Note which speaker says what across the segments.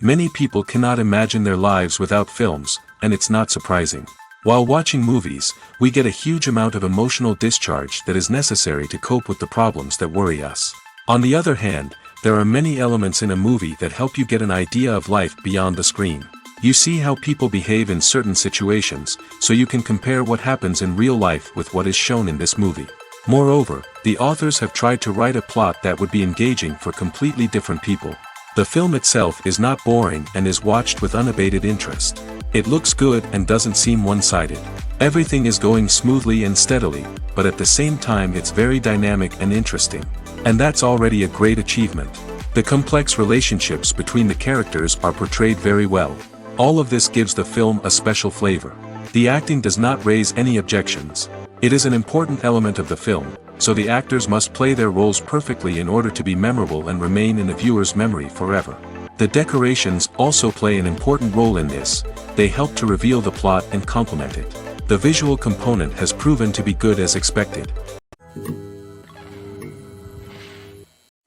Speaker 1: Many people cannot imagine their lives without films, and it's not surprising. While watching movies, we get a huge amount of emotional discharge that is necessary to cope with the problems that worry us. On the other hand, there are many elements in a movie that help you get an idea of life beyond the screen. You see how people behave in certain situations, so you can compare what happens in real life with what is shown in this movie. Moreover, the authors have tried to write a plot that would be engaging for completely different people. The film itself is not boring and is watched with unabated interest. It looks good and doesn't seem one-sided. Everything is going smoothly and steadily, but at the same time it's very dynamic and interesting. And that's already a great achievement. The complex relationships between the characters are portrayed very well. All of this gives the film a special flavor. The acting does not raise any objections. It is an important element of the film, so the actors must play their roles perfectly in order to be memorable and remain in the viewer's memory forever. The decorations also play an important role in this. They help to reveal the plot and complement it. The visual component has proven to be good as expected.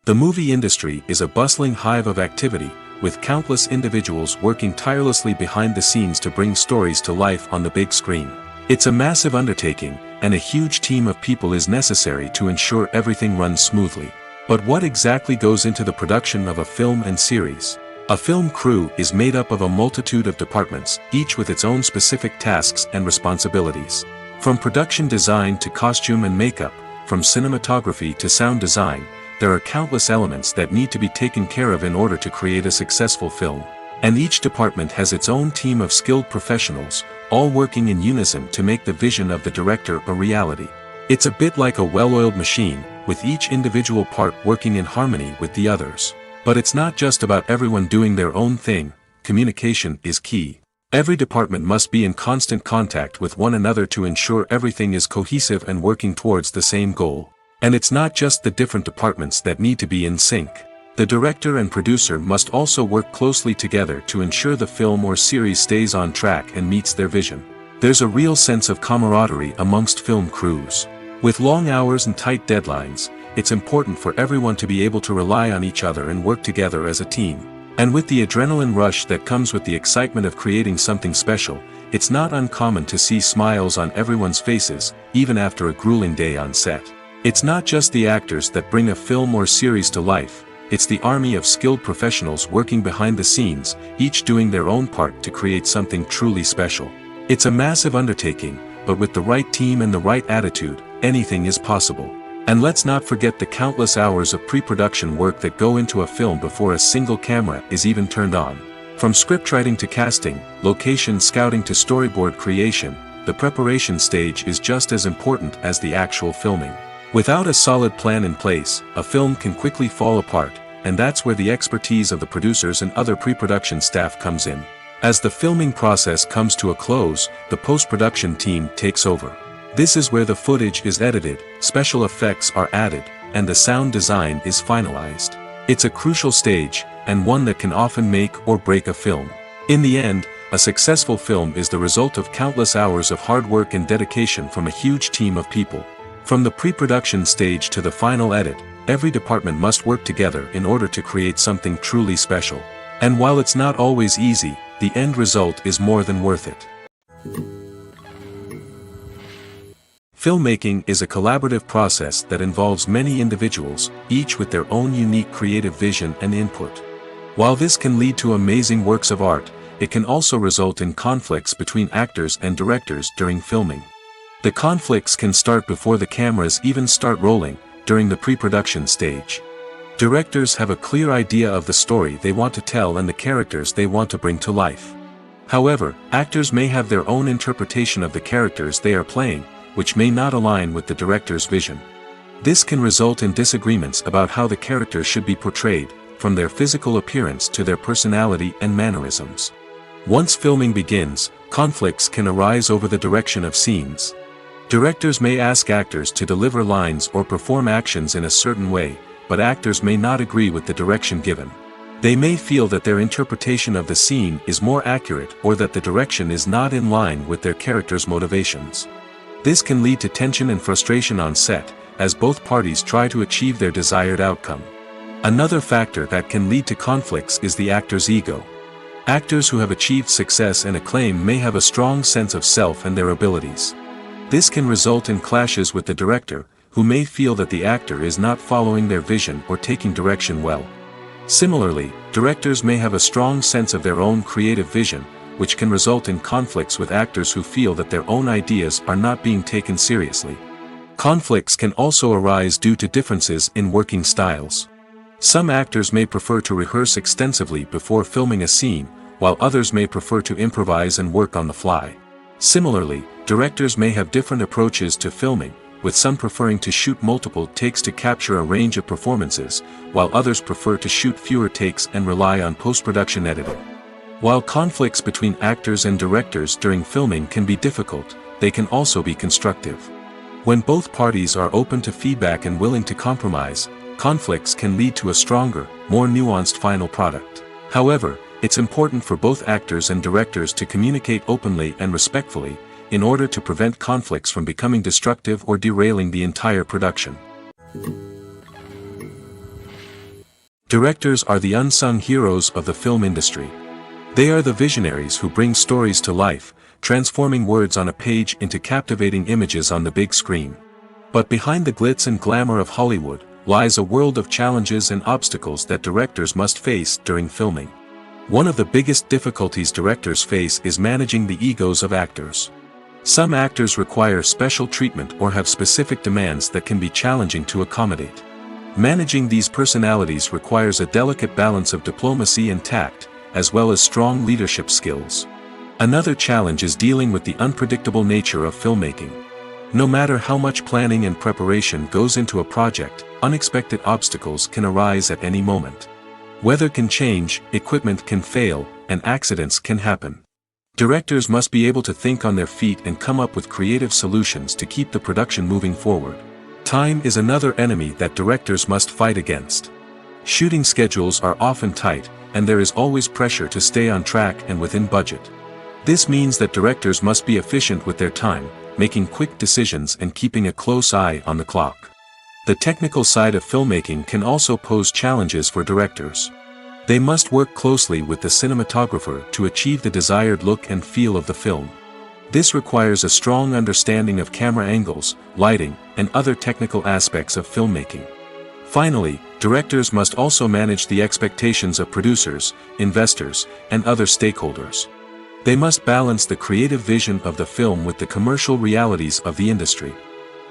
Speaker 1: The movie industry is a bustling hive of activity, with countless individuals working tirelessly behind the scenes to bring stories to life on the big screen. It's a massive undertaking, and a huge team of people is necessary to ensure everything runs smoothly. But what exactly goes into the production of a film and series? A film crew is made up of a multitude of departments, each with its own specific tasks and responsibilities. From production design to costume and makeup, from cinematography to sound design, there are countless elements that need to be taken care of in order to create a successful film. And each department has its own team of skilled professionals, all working in unison to make the vision of the director a reality. It's a bit like a well-oiled machine, with each individual part working in harmony with the others. But it's not just about everyone doing their own thing. Communication is key. Every department must be in constant contact with one another to ensure everything is cohesive and working towards the same goal. And it's not just the different departments that need to be in sync. The director and producer must also work closely together to ensure the film or series stays on track and meets their vision. There's a real sense of camaraderie amongst film crews. With long hours and tight deadlines, it's important for everyone to be able to rely on each other and work together as a team. And with the adrenaline rush that comes with the excitement of creating something special, it's not uncommon to see smiles on everyone's faces, even after a grueling day on set. It's not just the actors that bring a film or series to life, it's the army of skilled professionals working behind the scenes, each doing their own part to create something truly special. It's a massive undertaking, but with the right team and the right attitude, anything is possible. And let's not forget the countless hours of pre-production work that go into a film before a single camera is even turned on. From scriptwriting to casting, location scouting to storyboard creation, the preparation stage is just as important as the actual filming. Without a solid plan in place, a film can quickly fall apart, and that's where the expertise of the producers and other pre-production staff comes in. As the filming process comes to a close, the post-production team takes over. This is where the footage is edited, special effects are added, and the sound design is finalized. It's a crucial stage, and one that can often make or break a film. In the end, a successful film is the result of countless hours of hard work and dedication from a huge team of people. From the pre-production stage to the final edit, every department must work together in order to create something truly special. And while it's not always easy, the end result is more than worth it. Filmmaking is a collaborative process that involves many individuals, each with their own unique creative vision and input. While this can lead to amazing works of art, it can also result in conflicts between actors and directors during filming. The conflicts can start before the cameras even start rolling, during the pre-production stage. Directors have a clear idea of the story they want to tell and the characters they want to bring to life. However, actors may have their own interpretation of the characters they are playing, which may not align with the director's vision. This can result in disagreements about how the characters should be portrayed, from their physical appearance to their personality and mannerisms. Once filming begins, conflicts can arise over the direction of scenes. Directors may ask actors to deliver lines or perform actions in a certain way, but actors may not agree with the direction given. They may feel that their interpretation of the scene is more accurate or that the direction is not in line with their character's motivations. This can lead to tension and frustration on set, as both parties try to achieve their desired outcome. Another factor that can lead to conflicts is the actor's ego. Actors who have achieved success and acclaim may have a strong sense of self and their abilities. This can result in clashes with the director, who may feel that the actor is not following their vision or taking direction well. Similarly, directors may have a strong sense of their own creative vision, which can result in conflicts with actors who feel that their own ideas are not being taken seriously. Conflicts can also arise due to differences in working styles. Some actors may prefer to rehearse extensively before filming a scene, while others may prefer to improvise and work on the fly. Similarly, directors may have different approaches to filming, with some preferring to shoot multiple takes to capture a range of performances, while others prefer to shoot fewer takes and rely on post-production editing. While conflicts between actors and directors during filming can be difficult, they can also be constructive. When both parties are open to feedback and willing to compromise, conflicts can lead to a stronger, more nuanced final product. However, it's important for both actors and directors to communicate openly and respectfully, in order to prevent conflicts from becoming destructive or derailing the entire production. Directors are the unsung heroes of the film industry. They are the visionaries who bring stories to life, transforming words on a page into captivating images on the big screen. But behind the glitz and glamour of Hollywood, lies a world of challenges and obstacles that directors must face during filming. One of the biggest difficulties directors face is managing the egos of actors. Some actors require special treatment or have specific demands that can be challenging to accommodate. Managing these personalities requires a delicate balance of diplomacy and tact, as well as strong leadership skills. Another challenge is dealing with the unpredictable nature of filmmaking. No matter how much planning and preparation goes into a project, unexpected obstacles can arise at any moment. Weather can change, equipment can fail, and accidents can happen. Directors must be able to think on their feet and come up with creative solutions to keep the production moving forward. Time is another enemy that directors must fight against. Shooting schedules are often tight, and there is always pressure to stay on track and within budget. This means that directors must be efficient with their time, making quick decisions and keeping a close eye on the clock. The technical side of filmmaking can also pose challenges for directors. They must work closely with the cinematographer to achieve the desired look and feel of the film. This requires a strong understanding of camera angles, lighting, and other technical aspects of filmmaking. Finally, directors must also manage the expectations of producers, investors, and other stakeholders. They must balance the creative vision of the film with the commercial realities of the industry.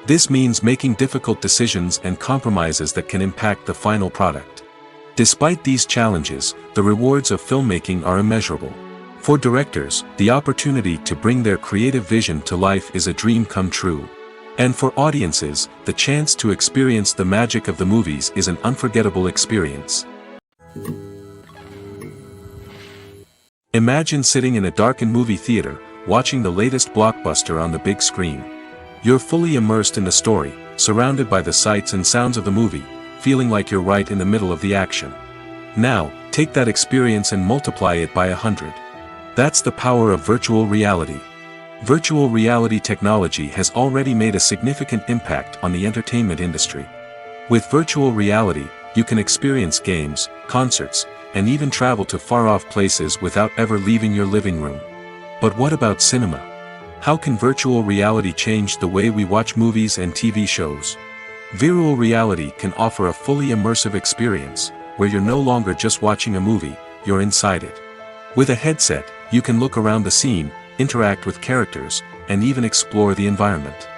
Speaker 1: This means making difficult decisions and compromises that can impact the final product. Despite these challenges, the rewards of filmmaking are immeasurable. For directors, the opportunity to bring their creative vision to life is a dream come true. And for audiences, the chance to experience the magic of the movies is an unforgettable experience. Imagine sitting in a darkened movie theater, watching the latest blockbuster on the big screen. You're fully immersed in the story, surrounded by the sights and sounds of the movie, feeling like you're right in the middle of the action. Now, take that experience and multiply it by 100. That's the power of virtual reality. Virtual reality technology has already made a significant impact on the entertainment industry. With virtual reality, you can experience games, concerts, and even travel to far-off places without ever leaving your living room. But what about cinema? How can virtual reality change the way we watch movies and TV shows? Virtual reality can offer a fully immersive experience, where you're no longer just watching a movie, you're inside it. With a headset, you can look around the scene, interact with characters, and even explore the environment.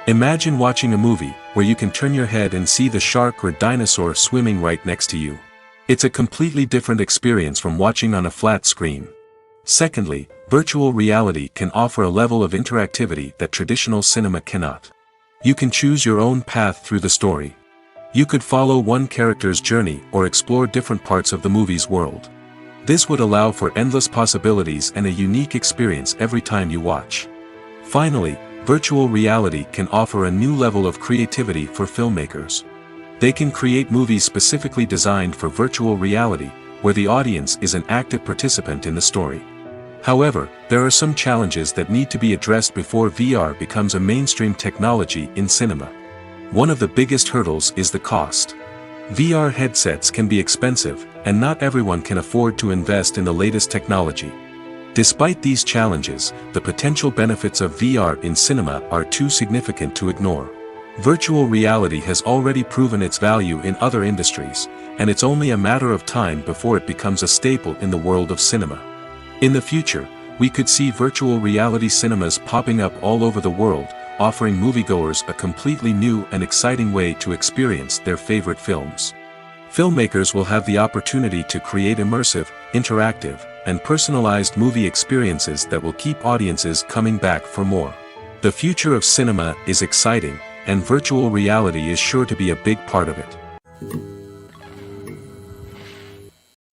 Speaker 1: Imagine watching a movie, where you can turn your head and see the shark or dinosaur swimming right next to you. It's a completely different experience from watching on a flat screen. Secondly, virtual reality can offer a level of interactivity that traditional cinema cannot. You can choose your own path through the story. You could follow one character's journey or explore different parts of the movie's world. This would allow for endless possibilities and a unique experience every time you watch. Finally, virtual reality can offer a new level of creativity for filmmakers. They can create movies specifically designed for virtual reality, where the audience is an active participant in the story. However, there are some challenges that need to be addressed before VR becomes a mainstream technology in cinema. One of the biggest hurdles is the cost. VR headsets can be expensive, and not everyone can afford to invest in the latest technology. Despite these challenges, the potential benefits of VR in cinema are too significant to ignore. Virtual reality has already proven its value in other industries, and it's only a matter of time before it becomes a staple in the world of cinema. In the future, we could see virtual reality cinemas popping up all over the world, offering moviegoers a completely new and exciting way to experience their favorite films. Filmmakers will have the opportunity to create immersive, interactive, and personalized movie experiences that will keep audiences coming back for more. The future of cinema is exciting, and virtual reality is sure to be a big part of it.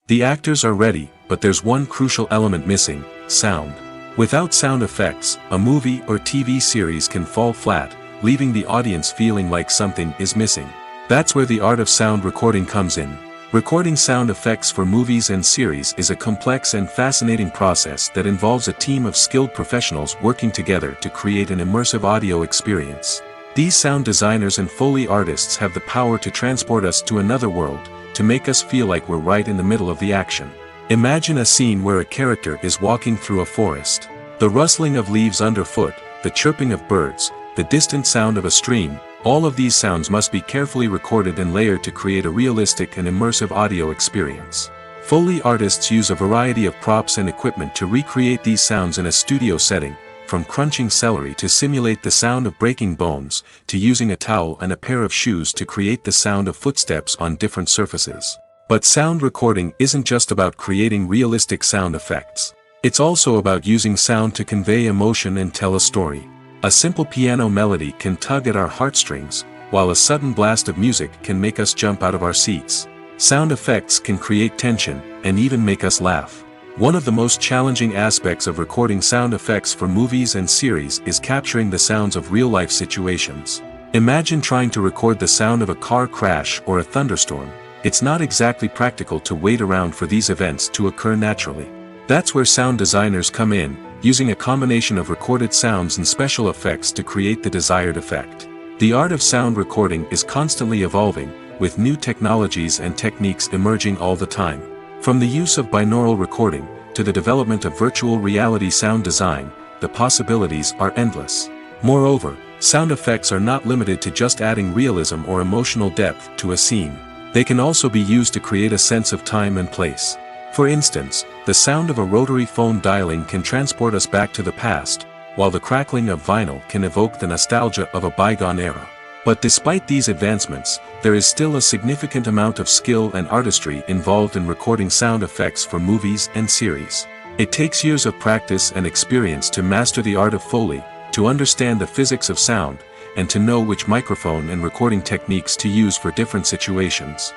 Speaker 1: The actors are ready, but there's one crucial element missing: sound. Without sound effects, a movie or TV series can fall flat, leaving the audience feeling like something is missing. That's where the art of sound recording comes in. Recording sound effects for movies and series is a complex and fascinating process that involves a team of skilled professionals working together to create an immersive audio experience. These sound designers and Foley artists have the power to transport us to another world, to make us feel like we're right in the middle of the action. Imagine a scene where a character is walking through a forest. The rustling of leaves underfoot, the chirping of birds, the distant sound of a stream, all of these sounds must be carefully recorded and layered to create a realistic and immersive audio experience. Foley artists use a variety of props and equipment to recreate these sounds in a studio setting, from crunching celery to simulate the sound of breaking bones, to using a towel and a pair of shoes to create the sound of footsteps on different surfaces. But sound recording isn't just about creating realistic sound effects. It's also about using sound to convey emotion and tell a story. A simple piano melody can tug at our heartstrings, while a sudden blast of music can make us jump out of our seats. Sound effects can create tension, and even make us laugh. One of the most challenging aspects of recording sound effects for movies and series is capturing the sounds of real-life situations. Imagine trying to record the sound of a car crash or a thunderstorm. It's not exactly practical to wait around for these events to occur naturally. That's where sound designers come in, using a combination of recorded sounds and special effects to create the desired effect. The art of sound recording is constantly evolving, with new technologies and techniques emerging all the time. From the use of binaural recording, to the development of virtual reality sound design, the possibilities are endless. Moreover, sound effects are not limited to just adding realism or emotional depth to a scene. They can also be used to create a sense of time and place. For instance, the sound of a rotary phone dialing can transport us back to the past, while the crackling of vinyl can evoke the nostalgia of a bygone era. But despite these advancements, there is still a significant amount of skill and artistry involved in recording sound effects for movies and series. It takes years of practice and experience to master the art of Foley, to understand the physics of sound, and to know which microphone and recording techniques to use for different situations.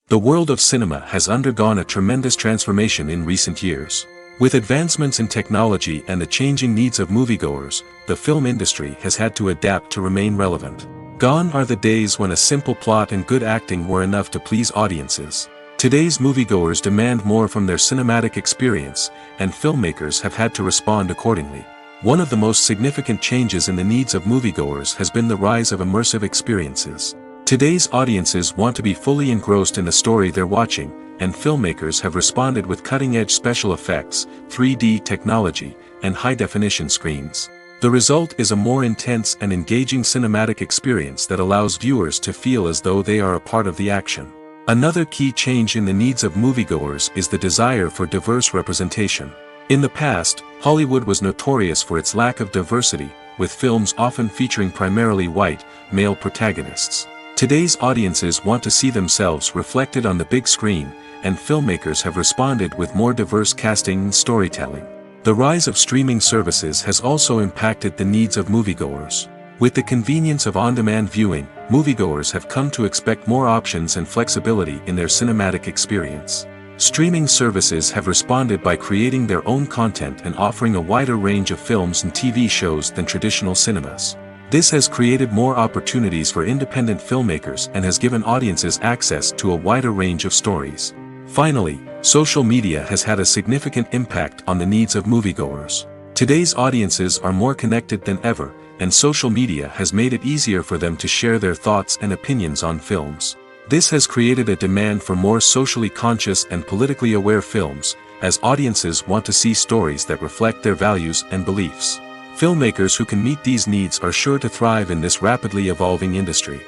Speaker 1: The world of cinema has undergone a tremendous transformation in recent years. With advancements in technology and the changing needs of moviegoers, the film industry has had to adapt to remain relevant. Gone are the days when a simple plot and good acting were enough to please audiences. Today's moviegoers demand more from their cinematic experience, and filmmakers have had to respond accordingly. One of the most significant changes in the needs of moviegoers has been the rise of immersive experiences. Today's audiences want to be fully engrossed in the story they're watching, and filmmakers have responded with cutting-edge special effects, 3D technology, and high-definition screens. The result is a more intense and engaging cinematic experience that allows viewers to feel as though they are a part of the action. Another key change in the needs of moviegoers is the desire for diverse representation. In the past, Hollywood was notorious for its lack of diversity, with films often featuring primarily white, male protagonists. Today's audiences want to see themselves reflected on the big screen, and filmmakers have responded with more diverse casting and storytelling. The rise of streaming services has also impacted the needs of moviegoers. With the convenience of on-demand viewing, moviegoers have come to expect more options and flexibility in their cinematic experience. Streaming services have responded by creating their own content and offering a wider range of films and TV shows than traditional cinemas. This has created more opportunities for independent filmmakers and has given audiences access to a wider range of stories. Finally, social media has had a significant impact on the needs of moviegoers. Today's audiences are more connected than ever, and social media has made it easier for them to share their thoughts and opinions on films. This has created a demand for more socially conscious and politically aware films, as audiences want to see stories that reflect their values and beliefs. Filmmakers who can meet these needs are sure to thrive in this rapidly evolving industry.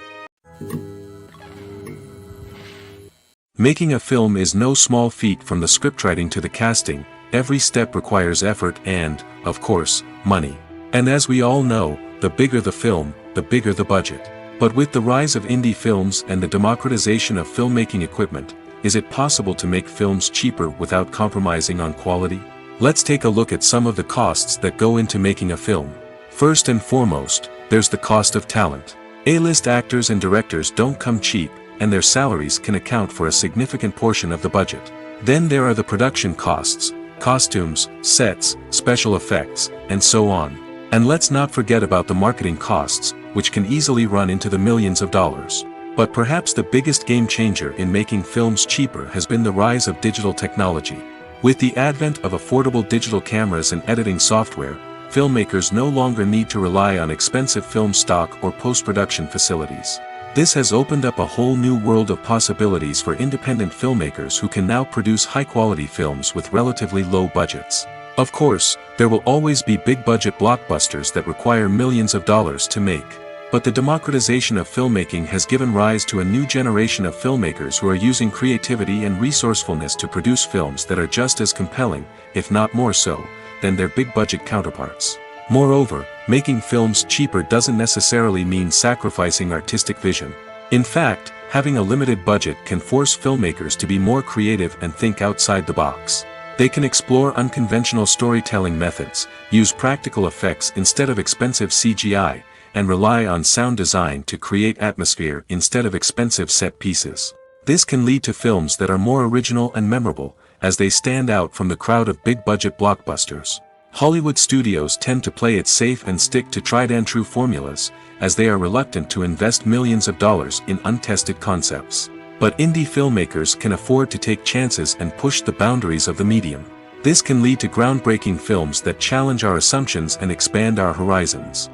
Speaker 1: Making a film is no small feat. From the scriptwriting to the casting, every step requires effort and, of course, money. And as we all know, the bigger the film, the bigger the budget. But with the rise of indie films and the democratization of filmmaking equipment, is it possible to make films cheaper without compromising on quality? Let's take a look at some of the costs that go into making a film. First and foremost, there's the cost of talent. A-list actors and directors don't come cheap, and their salaries can account for a significant portion of the budget. Then there are the production costs, costumes, sets, special effects, and so on. And let's not forget about the marketing costs, which can easily run into the millions of dollars. But perhaps the biggest game changer in making films cheaper has been the rise of digital technology. With the advent of affordable digital cameras and editing software, filmmakers no longer need to rely on expensive film stock or post-production facilities. This has opened up a whole new world of possibilities for independent filmmakers who can now produce high-quality films with relatively low budgets. Of course, there will always be big-budget blockbusters that require millions of dollars to make. But the democratization of filmmaking has given rise to a new generation of filmmakers who are using creativity and resourcefulness to produce films that are just as compelling, if not more so, than their big-budget counterparts. Moreover, making films cheaper doesn't necessarily mean sacrificing artistic vision. In fact, having a limited budget can force filmmakers to be more creative and think outside the box. They can explore unconventional storytelling methods, use practical effects instead of expensive CGI, and rely on sound design to create atmosphere instead of expensive set pieces. This can lead to films that are more original and memorable, as they stand out from the crowd of big-budget blockbusters. Hollywood studios tend to play it safe and stick to tried-and-true formulas, as they are reluctant to invest millions of dollars in untested concepts. But indie filmmakers can afford to take chances and push the boundaries of the medium. This can lead to groundbreaking films that challenge our assumptions and expand our horizons.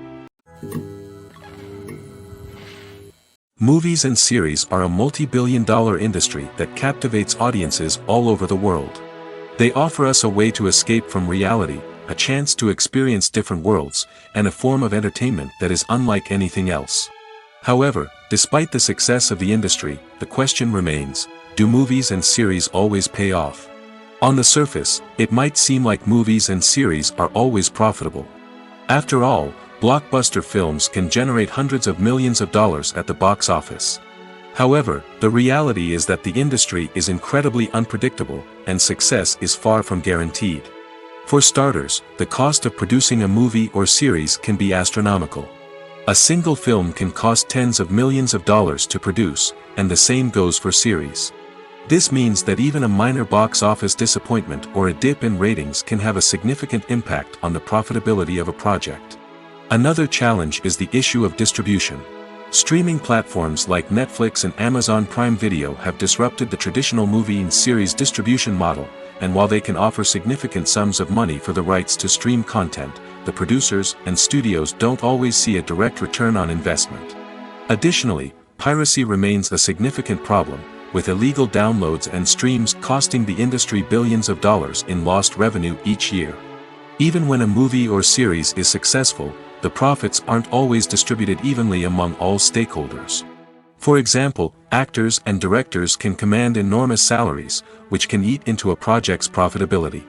Speaker 1: Movies and series are a multi-billion-dollar industry that captivates audiences all over the world. They offer us a way to escape from reality, a chance to experience different worlds, and a form of entertainment that is unlike anything else. However, despite the success of the industry, the question remains, do movies and series always pay off? On the surface, it might seem like movies and series are always profitable. After all, blockbuster films can generate hundreds of millions of dollars at the box office. However, the reality is that the industry is incredibly unpredictable, and success is far from guaranteed. For starters, the cost of producing a movie or series can be astronomical. A single film can cost tens of millions of dollars to produce, and the same goes for series. This means that even a minor box office disappointment or a dip in ratings can have a significant impact on the profitability of a project. Another challenge is the issue of distribution. Streaming platforms like Netflix and Amazon Prime Video have disrupted the traditional movie and series distribution model, and while they can offer significant sums of money for the rights to stream content, the producers and studios don't always see a direct return on investment. Additionally, piracy remains a significant problem, with illegal downloads and streams costing the industry billions of dollars in lost revenue each year. Even when a movie or series is successful, the profits aren't always distributed evenly among all stakeholders. For example, actors and directors can command enormous salaries, which can eat into a project's profitability.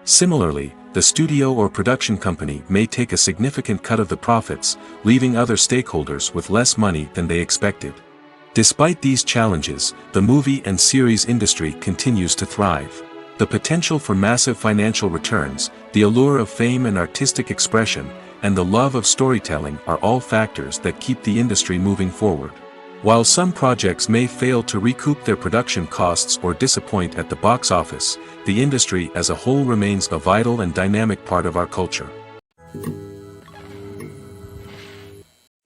Speaker 1: Similarly, the studio or production company may take a significant cut of the profits, leaving other stakeholders with less money than they expected. Despite these challenges, the movie and series industry continues to thrive. The potential for massive financial returns, the allure of fame and artistic expression, and the love of storytelling are all factors that keep the industry moving forward. While some projects may fail to recoup their production costs or disappoint at the box office, the industry as a whole remains a vital and dynamic part of our culture.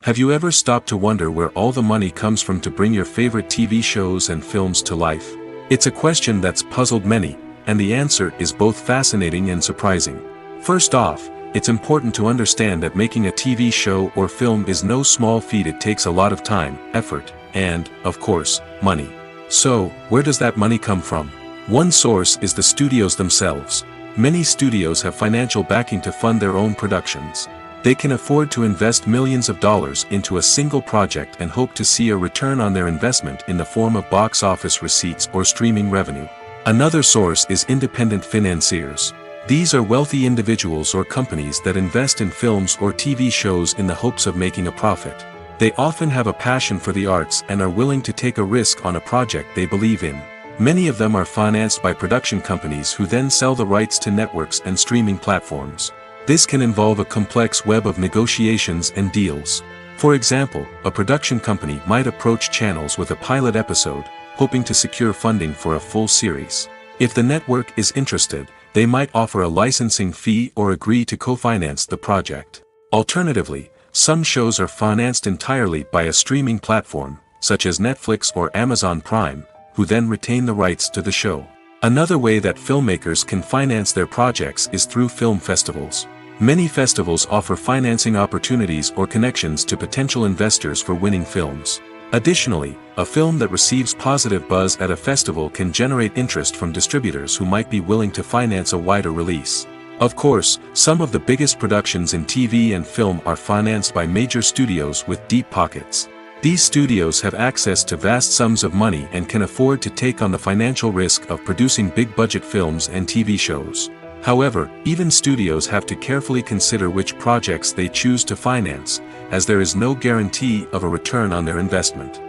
Speaker 1: Have you ever stopped to wonder where all the money comes from to bring your favorite TV shows and films to life? It's a question that's puzzled many, and the answer is both fascinating and surprising. First off, it's important to understand that making a TV show or film is no small feat. It takes a lot of time, effort, and, of course, money. So, where does that money come from? One source is the studios themselves. Many studios have financial backing to fund their own productions. They can afford to invest millions of dollars into a single project and hope to see a return on their investment in the form of box office receipts or streaming revenue. Another source is independent financiers. These are wealthy individuals or companies that invest in films or TV shows in the hopes of making a profit. They often have a passion for the arts and are willing to take a risk on a project they believe in. Many of them are financed by production companies who then sell the rights to networks and streaming platforms. This can involve a complex web of negotiations and deals. For example, a production company might approach channels with a pilot episode, hoping to secure funding for a full series. If the network is interested, they might offer a licensing fee or agree to co-finance the project. Alternatively, some shows are financed entirely by a streaming platform, such as Netflix or Amazon Prime, who then retain the rights to the show. Another way that filmmakers can finance their projects is through film festivals. Many festivals offer financing opportunities or connections to potential investors for winning films. Additionally, a film that receives positive buzz at a festival can generate interest from distributors who might be willing to finance a wider release. Of course, some of the biggest productions in TV and film are financed by major studios with deep pockets. These studios have access to vast sums of money and can afford to take on the financial risk of producing big-budget films and TV shows. However, even studios have to carefully consider which projects they choose to finance, as there is no guarantee of a return on their investment.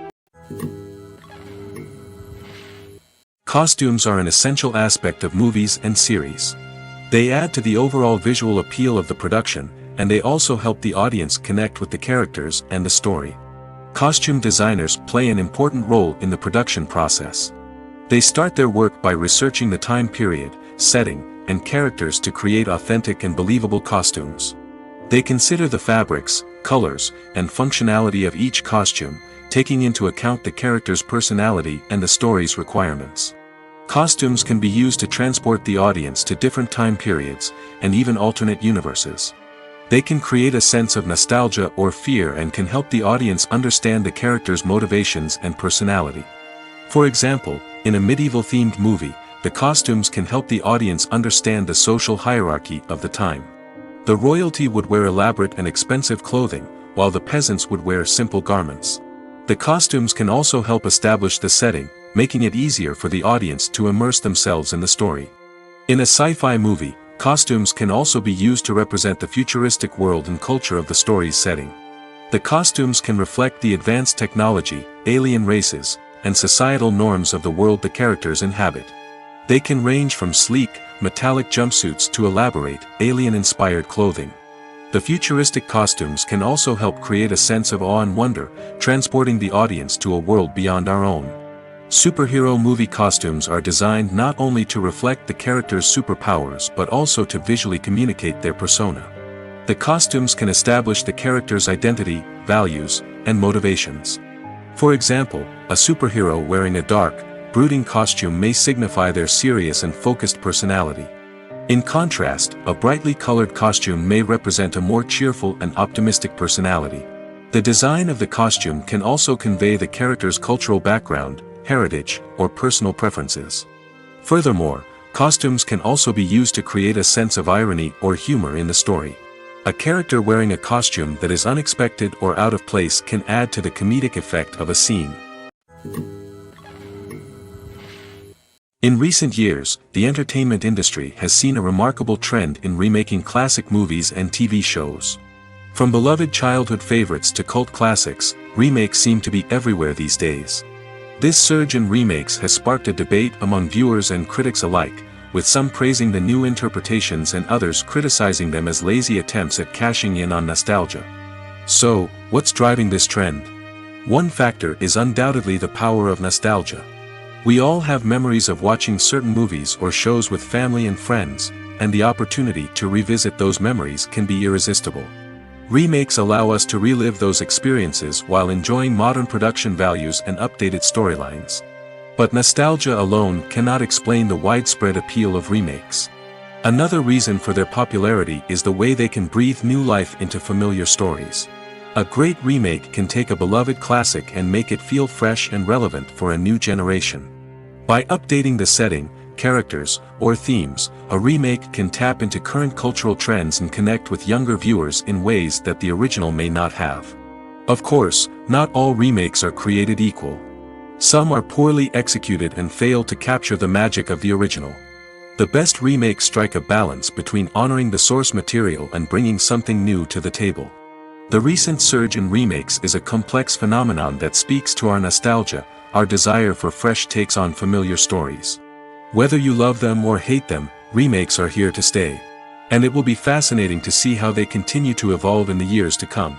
Speaker 1: Costumes are an essential aspect of movies and series. They add to the overall visual appeal of the production, and they also help the audience connect with the characters and the story. Costume designers play an important role in the production process. They start their work by researching the time period, setting, and characters to create authentic and believable costumes. They consider the fabrics, colors, and functionality of each costume, taking into account the character's personality and the story's requirements. Costumes can be used to transport the audience to different time periods, and even alternate universes. They can create a sense of nostalgia or fear and can help the audience understand the character's motivations and personality. For example, in a medieval-themed movie, the costumes can help the audience understand the social hierarchy of the time. The royalty would wear elaborate and expensive clothing, while the peasants would wear simple garments. The costumes can also help establish the setting, making it easier for the audience to immerse themselves in the story. In a sci-fi movie, costumes can also be used to represent the futuristic world and culture of the story's setting. The costumes can reflect the advanced technology, alien races, and societal norms of the world the characters inhabit. They can range from sleek, metallic jumpsuits to elaborate, alien-inspired clothing. The futuristic costumes can also help create a sense of awe and wonder, transporting the audience to a world beyond our own. Superhero movie costumes are designed not only to reflect the character's superpowers but also to visually communicate their persona. The costumes can establish the character's identity, values, and motivations. For example, a superhero wearing a dark, brooding costume may signify their serious and focused personality. In contrast, a brightly colored costume may represent a more cheerful and optimistic personality. The design of the costume can also convey the character's cultural background, heritage, or personal preferences. Furthermore, costumes can also be used to create a sense of irony or humor in the story. A character wearing a costume that is unexpected or out of place can add to the comedic effect of a scene. In recent years, the entertainment industry has seen a remarkable trend in remaking classic movies and TV shows. From beloved childhood favorites to cult classics, remakes seem to be everywhere these days. This surge in remakes has sparked a debate among viewers and critics alike, with some praising the new interpretations and others criticizing them as lazy attempts at cashing in on nostalgia. So, what's driving this trend? One factor is undoubtedly the power of nostalgia. We all have memories of watching certain movies or shows with family and friends, and the opportunity to revisit those memories can be irresistible. Remakes allow us to relive those experiences while enjoying modern production values and updated storylines. But nostalgia alone cannot explain the widespread appeal of remakes. Another reason for their popularity is the way they can breathe new life into familiar stories. A great remake can take a beloved classic and make it feel fresh and relevant for a new generation. By updating the setting, characters, or themes, a remake can tap into current cultural trends and connect with younger viewers in ways that the original may not have. Of course, not all remakes are created equal. Some are poorly executed and fail to capture the magic of the original. The best remakes strike a balance between honoring the source material and bringing something new to the table. The recent surge in remakes is a complex phenomenon that speaks to our nostalgia, our desire for fresh takes on familiar stories. Whether you love them or hate them, remakes are here to stay. And it will be fascinating to see how they continue to evolve in the years to come.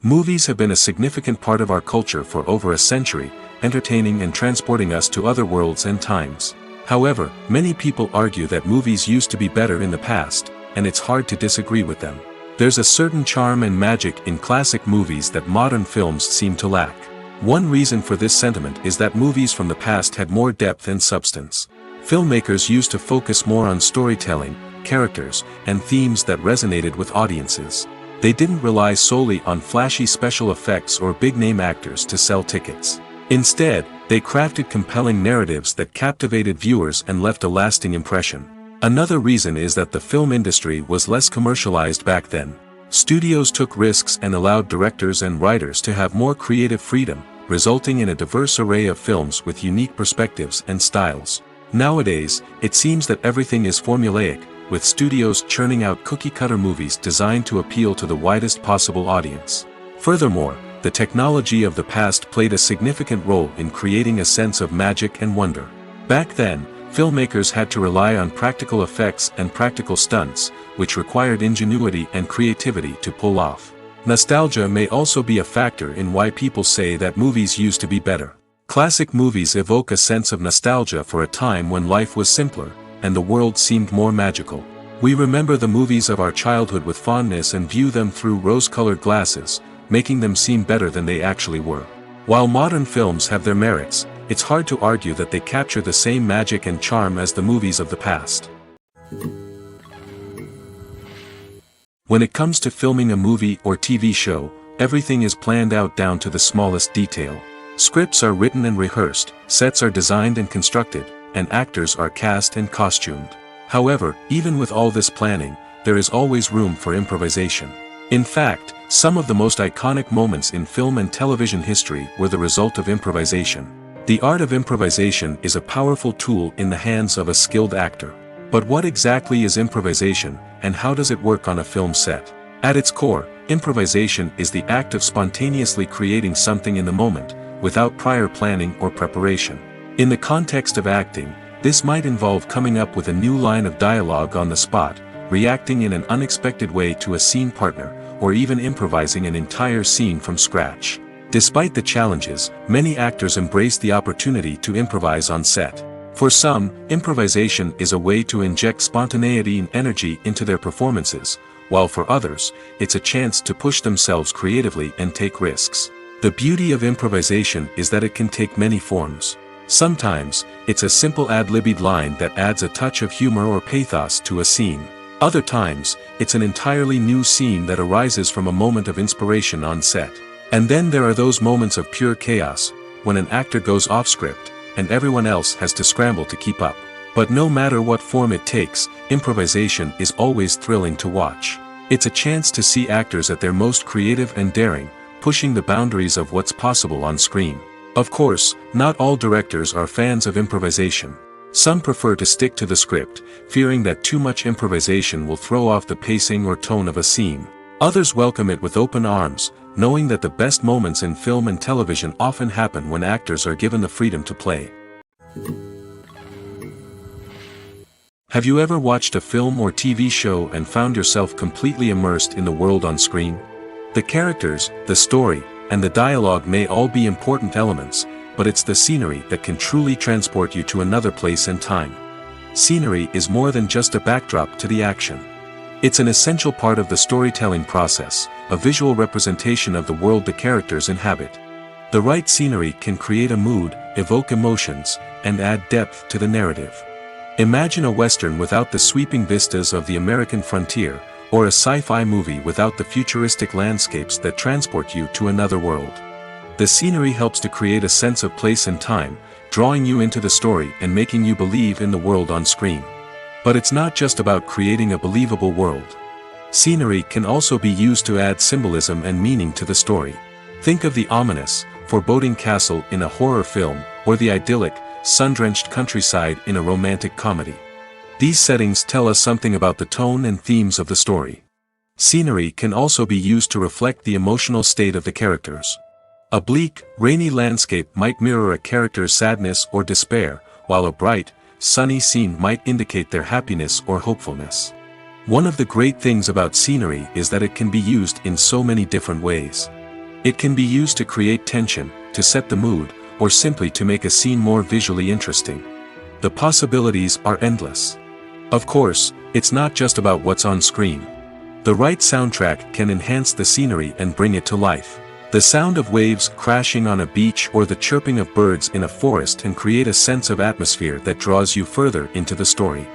Speaker 1: Movies have been a significant part of our culture for over a century, entertaining and transporting us to other worlds and times. However, many people argue that movies used to be better in the past, and it's hard to disagree with them. There's a certain charm and magic in classic movies that modern films seem to lack. One reason for this sentiment is that movies from the past had more depth and substance. Filmmakers used to focus more on storytelling, characters, and themes that resonated with audiences. They didn't rely solely on flashy special effects or big-name actors to sell tickets. Instead, they crafted compelling narratives that captivated viewers and left a lasting impression. Another reason is that the film industry was less commercialized back then. Studios took risks and allowed directors and writers to have more creative freedom, resulting in a diverse array of films with unique perspectives and styles. Nowadays, it seems that everything is formulaic, with studios churning out cookie-cutter movies designed to appeal to the widest possible audience. Furthermore, the technology of the past played a significant role in creating a sense of magic and wonder. Back then, filmmakers had to rely on practical effects and practical stunts, which required ingenuity and creativity to pull off. Nostalgia may also be a factor in why people say that movies used to be better. Classic movies evoke a sense of nostalgia for a time when life was simpler, and the world seemed more magical. We remember the movies of our childhood with fondness and view them through rose-colored glasses, making them seem better than they actually were. While modern films have their merits, it's hard to argue that they capture the same magic and charm as the movies of the past. When it comes to filming a movie or TV show, everything is planned out down to the smallest detail. Scripts are written and rehearsed, sets are designed and constructed, and actors are cast and costumed. However, even with all this planning, there is always room for improvisation. In fact, some of the most iconic moments in film and television history were the result of improvisation. The art of improvisation is a powerful tool in the hands of a skilled actor. But what exactly is improvisation, and how does it work on a film set? At its core, improvisation is the act of spontaneously creating something in the moment, without prior planning or preparation. In the context of acting, this might involve coming up with a new line of dialogue on the spot, reacting in an unexpected way to a scene partner, or even improvising an entire scene from scratch. Despite the challenges, many actors embrace the opportunity to improvise on set. For some, improvisation is a way to inject spontaneity and energy into their performances, while for others, it's a chance to push themselves creatively and take risks. The beauty of improvisation is that it can take many forms. Sometimes, it's a simple ad-libbed line that adds a touch of humor or pathos to a scene. Other times, it's an entirely new scene that arises from a moment of inspiration on set. And then there are those moments of pure chaos, when an actor goes off script, and everyone else has to scramble to keep up. But no matter what form it takes, improvisation is always thrilling to watch. It's a chance to see actors at their most creative and daring, pushing the boundaries of what's possible on screen. Of course, not all directors are fans of improvisation. Some prefer to stick to the script, fearing that too much improvisation will throw off the pacing or tone of a scene. Others welcome it with open arms, knowing that the best moments in film and television often happen when actors are given the freedom to play. Have you ever watched a film or TV show and found yourself completely immersed in the world on screen? The characters, the story, and the dialogue may all be important elements, but it's the scenery that can truly transport you to another place and time. Scenery is more than just a backdrop to the action. It's an essential part of the storytelling process, a visual representation of the world the characters inhabit. The right scenery can create a mood, evoke emotions, and add depth to the narrative. Imagine a Western without the sweeping vistas of the American frontier, or a sci-fi movie without the futuristic landscapes that transport you to another world. The scenery helps to create a sense of place and time, drawing you into the story and making you believe in the world on screen. But it's not just about creating a believable world. Scenery can also be used to add symbolism and meaning to the story. Think of the ominous, foreboding castle in a horror film, or the idyllic, sun-drenched countryside in a romantic comedy. These settings tell us something about the tone and themes of the story. Scenery can also be used to reflect the emotional state of the characters. A bleak, rainy landscape might mirror a character's sadness or despair, while a bright, sunny scene might indicate their happiness or hopefulness. One of the great things about scenery is that it can be used in so many different ways. It can be used to create tension, to set the mood, or simply to make a scene more visually interesting. The possibilities are endless. Of course, it's not just about what's on screen. The right soundtrack can enhance the scenery and bring it to life. The sound of waves crashing on a beach or the chirping of birds in a forest can create a sense of atmosphere that draws you further into the story.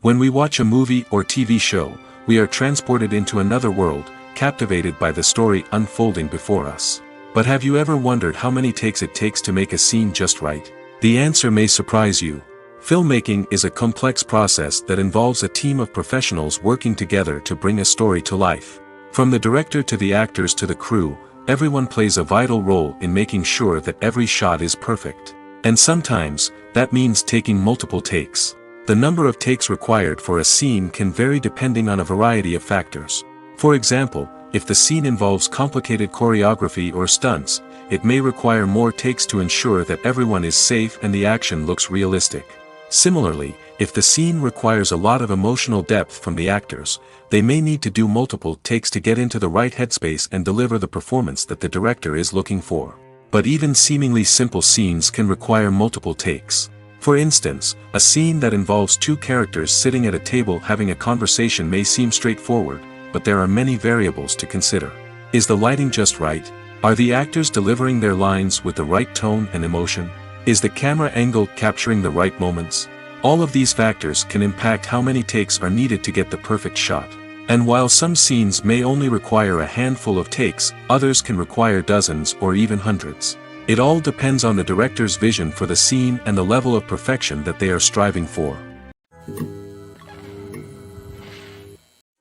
Speaker 1: When we watch a movie or TV show, we are transported into another world, captivated by the story unfolding before us. But have you ever wondered how many takes it takes to make a scene just right? The answer may surprise you. Filmmaking is a complex process that involves a team of professionals working together to bring a story to life. From the director to the actors to the crew, everyone plays a vital role in making sure that every shot is perfect. And sometimes, that means taking multiple takes. The number of takes required for a scene can vary depending on a variety of factors. For example, if the scene involves complicated choreography or stunts, it may require more takes to ensure that everyone is safe and the action looks realistic. Similarly, if the scene requires a lot of emotional depth from the actors, they may need to do multiple takes to get into the right headspace and deliver the performance that the director is looking for. But even seemingly simple scenes can require multiple takes. For instance, a scene that involves two characters sitting at a table having a conversation may seem straightforward, but there are many variables to consider. Is the lighting just right? Are the actors delivering their lines with the right tone and emotion? Is the camera angle capturing the right moments? All of these factors can impact how many takes are needed to get the perfect shot. And while some scenes may only require a handful of takes, others can require dozens or even hundreds. It all depends on the director's vision for the scene and the level of perfection that they are striving for.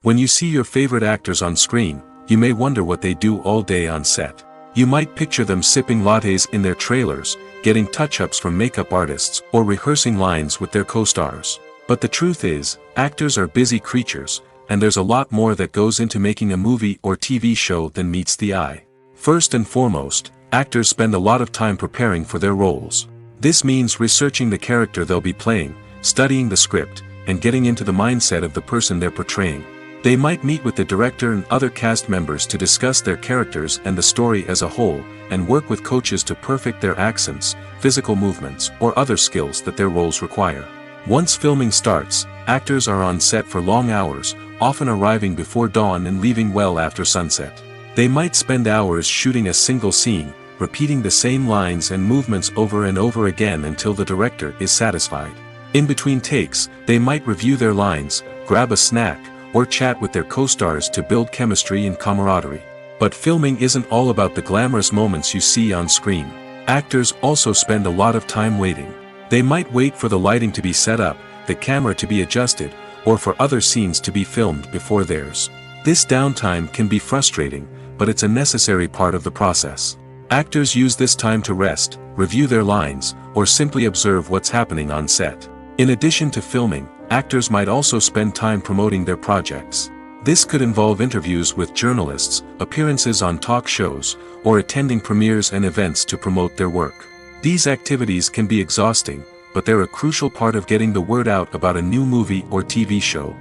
Speaker 1: When you see your favorite actors on screen, you may wonder what they do all day on set. You might picture them sipping lattes in their trailers, getting touch-ups from makeup artists, or rehearsing lines with their co-stars. But the truth is, actors are busy creatures, and there's a lot more that goes into making a movie or TV show than meets the eye. First and foremost, actors spend a lot of time preparing for their roles. This means researching the character they'll be playing, studying the script, and getting into the mindset of the person they're portraying. They might meet with the director and other cast members to discuss their characters and the story as a whole, and work with coaches to perfect their accents, physical movements, or other skills that their roles require. Once filming starts, actors are on set for long hours, often arriving before dawn and leaving well after sunset. They might spend hours shooting a single scene, repeating the same lines and movements over and over again until the director is satisfied. In between takes, they might review their lines, grab a snack, or chat with their co-stars to build chemistry and camaraderie. But filming isn't all about the glamorous moments you see on screen. Actors also spend a lot of time waiting. They might wait for the lighting to be set up, the camera to be adjusted, or for other scenes to be filmed before theirs. This downtime can be frustrating, but it's a necessary part of the process. Actors use this time to rest, review their lines, or simply observe what's happening on set. In addition to filming, actors might also spend time promoting their projects. This could involve interviews with journalists, appearances on talk shows, or attending premieres and events to promote their work. These activities can be exhausting, but they're a crucial part of getting the word out about a new movie or TV show.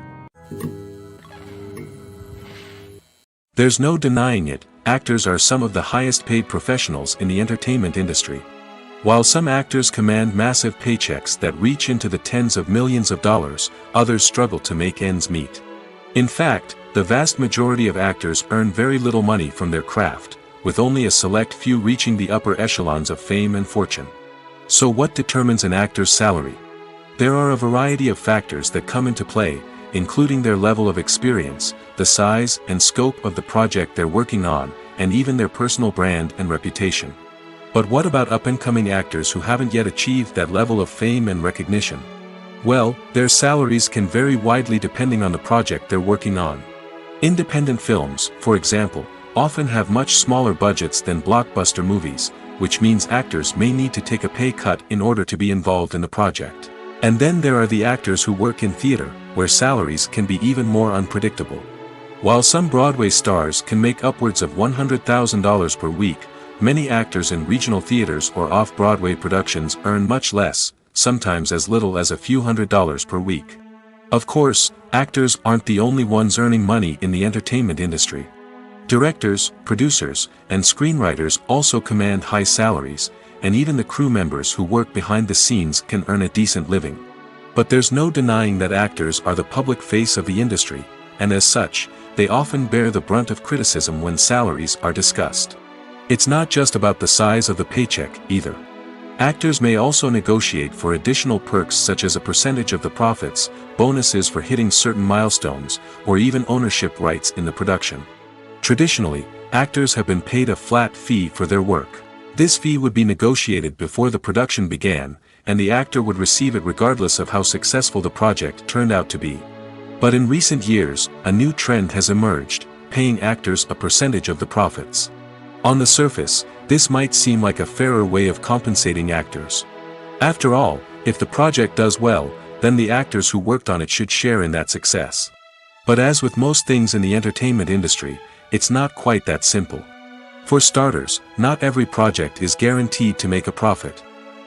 Speaker 1: There's no denying it, actors are some of the highest paid professionals in the entertainment industry. While some actors command massive paychecks that reach into the tens of millions of dollars, others struggle to make ends meet. In fact, the The vast majority of actors earn very little money from their craft, with only a select few reaching the upper echelons of fame and fortune. So what determines an actor's salary? There are a variety of factors that come into play, including their level of experience, the size and scope of the project they're working on, and even their personal brand and reputation. But what about up-and-coming actors who haven't yet achieved that level of fame and recognition? Well, their salaries can vary widely depending on the project they're working on. Independent films, for example, often have much smaller budgets than blockbuster movies, which means actors may need to take a pay cut in order to be involved in the project. And then there are the actors who work in theater, where salaries can be even more unpredictable. While some Broadway stars can make upwards of $100,000 per week, many actors in regional theaters or off-Broadway productions earn much less, sometimes as little as a few $100s per week. Of course, actors aren't the only ones earning money in the entertainment industry. Directors, producers, and screenwriters also command high salaries, and even the crew members who work behind the scenes can earn a decent living. But there's no denying that actors are the public face of the industry, and as such, they often bear the brunt of criticism when salaries are discussed. It's not just about the size of the paycheck, either. Actors may also negotiate for additional perks such as a percentage of the profits, bonuses for hitting certain milestones, or even ownership rights in the production. Traditionally, actors have been paid a flat fee for their work. This fee would be negotiated before the production began, and the actor would receive it regardless of how successful the project turned out to be. But in recent years, a new trend has emerged, paying actors a percentage of the profits. On the surface, this might seem like a fairer way of compensating actors. After all, if the project does well, then the actors who worked on it should share in that success. But as with most things in the entertainment industry, it's not quite that simple. For starters, not every project is guaranteed to make a profit.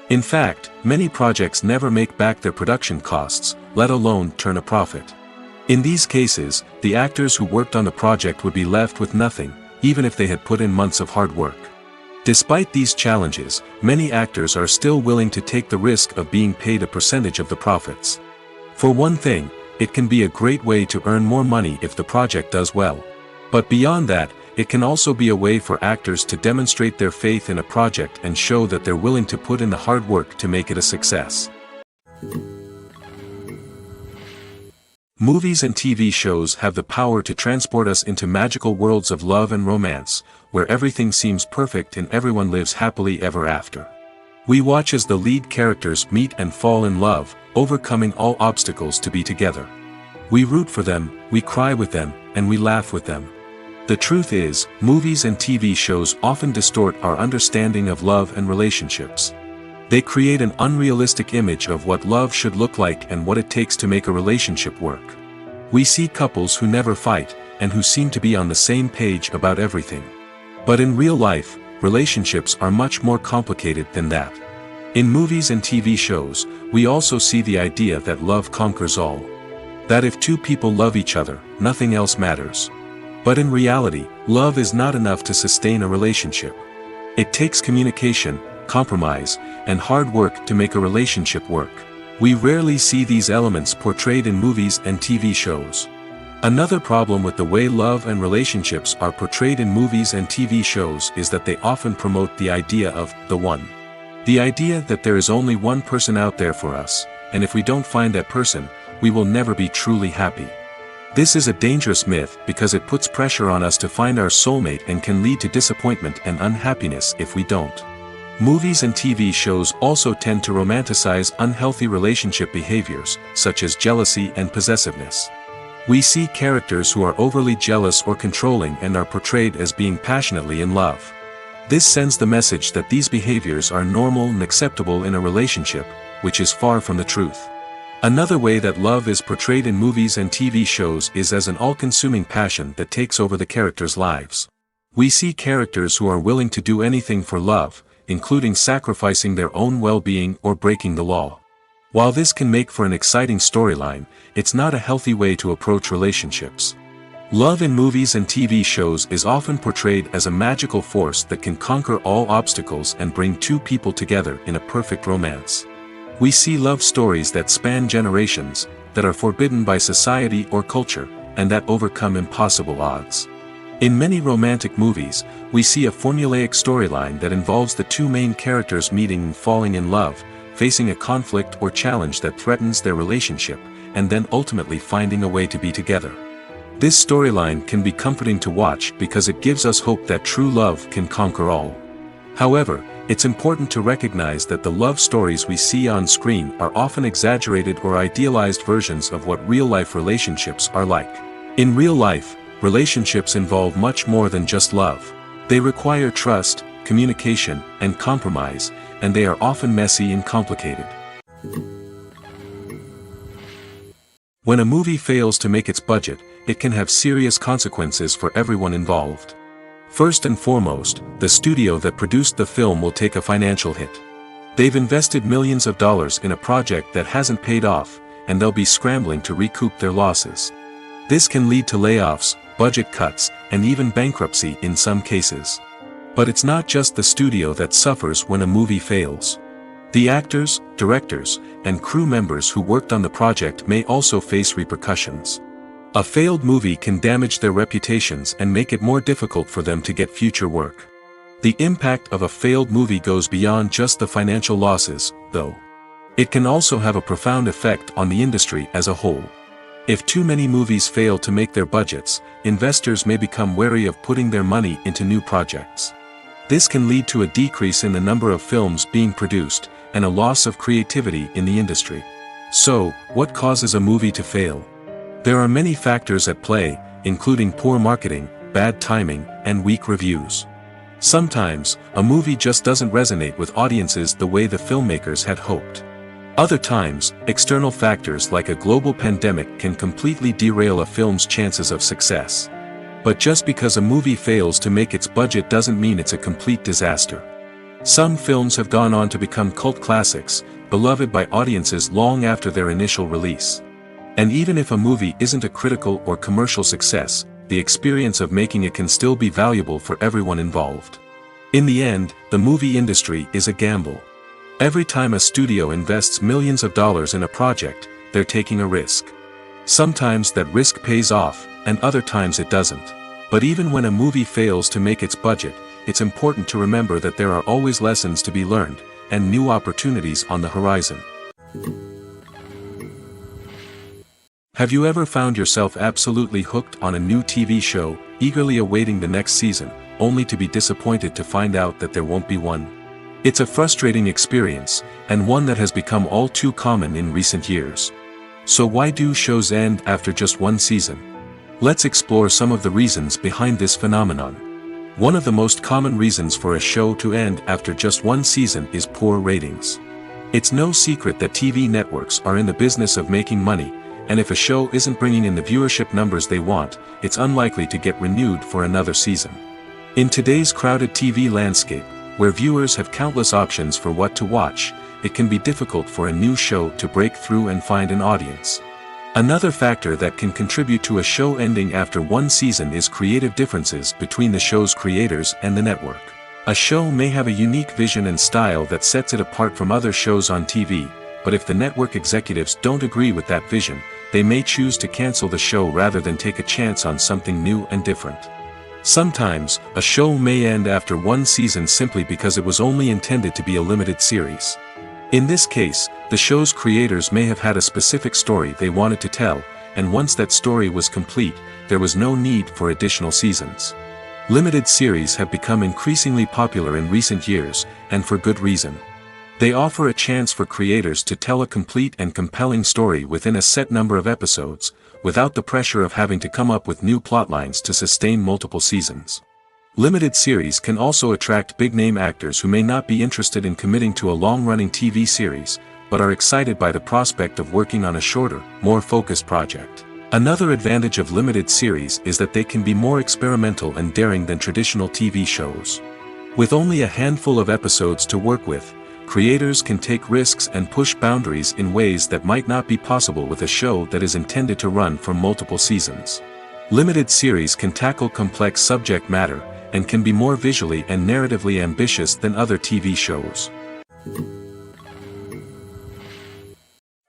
Speaker 1: In fact, many projects never make back their production costs, let alone turn a profit. In these cases, the actors who worked on the project would be left with nothing, even if they had put in months of hard work. Despite these challenges, many actors are still willing to take the risk of being paid a percentage of the profits. For one thing, it can be a great way to earn more money if the project does well. But beyond that, it can also be a way for actors to demonstrate their faith in a project and show that they're willing to put in the hard work to make it a success. Movies and TV shows have the power to transport us into magical worlds of love and romance, where everything seems perfect and everyone lives happily ever after. We watch as the lead characters meet and fall in love, overcoming all obstacles to be together. We root for them, we cry with them, and we laugh with them. The truth is, movies and TV shows often distort our understanding of love and relationships. They create an unrealistic image of what love should look like and what it takes to make a relationship work. We see couples who never fight, and who seem to be on the same page about everything. But in real life, relationships are much more complicated than that. In movies and TV shows, we also see the idea that love conquers all. That if two people love each other, nothing else matters. But in reality, love is not enough to sustain a relationship. It takes communication, compromise, and hard work to make a relationship work. We rarely see these elements portrayed in movies and TV shows. Another problem with the way love and relationships are portrayed in movies and TV shows is that they often promote the idea of the one. The idea that there is only one person out there for us, and if we don't find that person, we will never be truly happy. This is a dangerous myth because it puts pressure on us to find our soulmate and can lead to disappointment and unhappiness if we don't. Movies and TV shows also tend to romanticize unhealthy relationship behaviors, such as jealousy and possessiveness. We see characters who are overly jealous or controlling and are portrayed as being passionately in love. This sends the message that these behaviors are normal and acceptable in a relationship, which is far from the truth. Another way that love is portrayed in movies and TV shows is as an all-consuming passion that takes over the characters' lives. We see characters who are willing to do anything for love, including sacrificing their own well-being or breaking the law. While this can make for an exciting storyline, it's not a healthy way to approach relationships. Love in movies and TV shows is often portrayed as a magical force that can conquer all obstacles and bring two people together in a perfect romance. We see love stories that span generations, that are forbidden by society or culture, and that overcome impossible odds. In many romantic movies, we see a formulaic storyline that involves the two main characters meeting and falling in love, facing a conflict or challenge that threatens their relationship, and then ultimately finding a way to be together. This storyline can be comforting to watch because it gives us hope that true love can conquer all. However, it's important to recognize that the love stories we see on screen are often exaggerated or idealized versions of what real-life relationships are like. In real life, relationships involve much more than just love. They require trust, communication, and compromise, and they are often messy and complicated. When a movie fails to make its budget, it can have serious consequences for everyone involved. First and foremost, the studio that produced the film will take a financial hit. They've invested millions of dollars in a project that hasn't paid off, and they'll be scrambling to recoup their losses. This can lead to layoffs, budget cuts, and even bankruptcy in some cases. But it's not just the studio that suffers when a movie fails. The actors, directors, and crew members who worked on the project may also face repercussions. A failed movie can damage their reputations and make it more difficult for them to get future work. The impact of a failed movie goes beyond just the financial losses, though. It can also have a profound effect on the industry as a whole. If too many movies fail to make their budgets, investors may become wary of putting their money into new projects. This can lead to a decrease in the number of films being produced, and a loss of creativity in the industry. So, what causes a movie to fail? There are many factors at play, including poor marketing, bad timing, and weak reviews. Sometimes, a movie just doesn't resonate with audiences the way the filmmakers had hoped. Other times, external factors like a global pandemic can completely derail a film's chances of success. But just because a movie fails to make its budget doesn't mean it's a complete disaster. Some films have gone on to become cult classics, beloved by audiences long after their initial release. And even if a movie isn't a critical or commercial success, the experience of making it can still be valuable for everyone involved. In the end, the movie industry is a gamble. Every time a studio invests millions of dollars in a project, they're taking a risk. Sometimes that risk pays off, and other times it doesn't. But even when a movie fails to make its budget, it's important to remember that there are always lessons to be learned, and new opportunities on the horizon. Have you ever found yourself absolutely hooked on a new TV show, eagerly awaiting the next season, only to be disappointed to find out that there won't be one? It's a frustrating experience, and one that has become all too common in recent years. So why do shows end after just one season? Let's explore some of the reasons behind this phenomenon. One of the most common reasons for a show to end after just one season is poor ratings. It's no secret that TV networks are in the business of making money, and if a show isn't bringing in the viewership numbers they want, it's unlikely to get renewed for another season. In today's crowded TV landscape, where viewers have countless options for what to watch, it can be difficult for a new show to break through and find an audience. Another factor that can contribute to a show ending after one season is creative differences between the show's creators and the network. A show may have a unique vision and style that sets it apart from other shows on TV, but if the network executives don't agree with that vision, they may choose to cancel the show rather than take a chance on something new and different. Sometimes, a show may end after one season simply because it was only intended to be a limited series. In this case, the show's creators may have had a specific story they wanted to tell, and once that story was complete, there was no need for additional seasons. Limited series have become increasingly popular in recent years, and for good reason. They offer a chance for creators to tell a complete and compelling story within a set number of episodes, without the pressure of having to come up with new plotlines to sustain multiple seasons. Limited series can also attract big-name actors who may not be interested in committing to a long-running TV series, but are excited by the prospect of working on a shorter, more focused project. Another advantage of limited series is that they can be more experimental and daring than traditional TV shows. With only a handful of episodes to work with, creators can take risks and push boundaries in ways that might not be possible with a show that is intended to run for multiple seasons. Limited series can tackle complex subject matter, and can be more visually and narratively ambitious than other TV shows.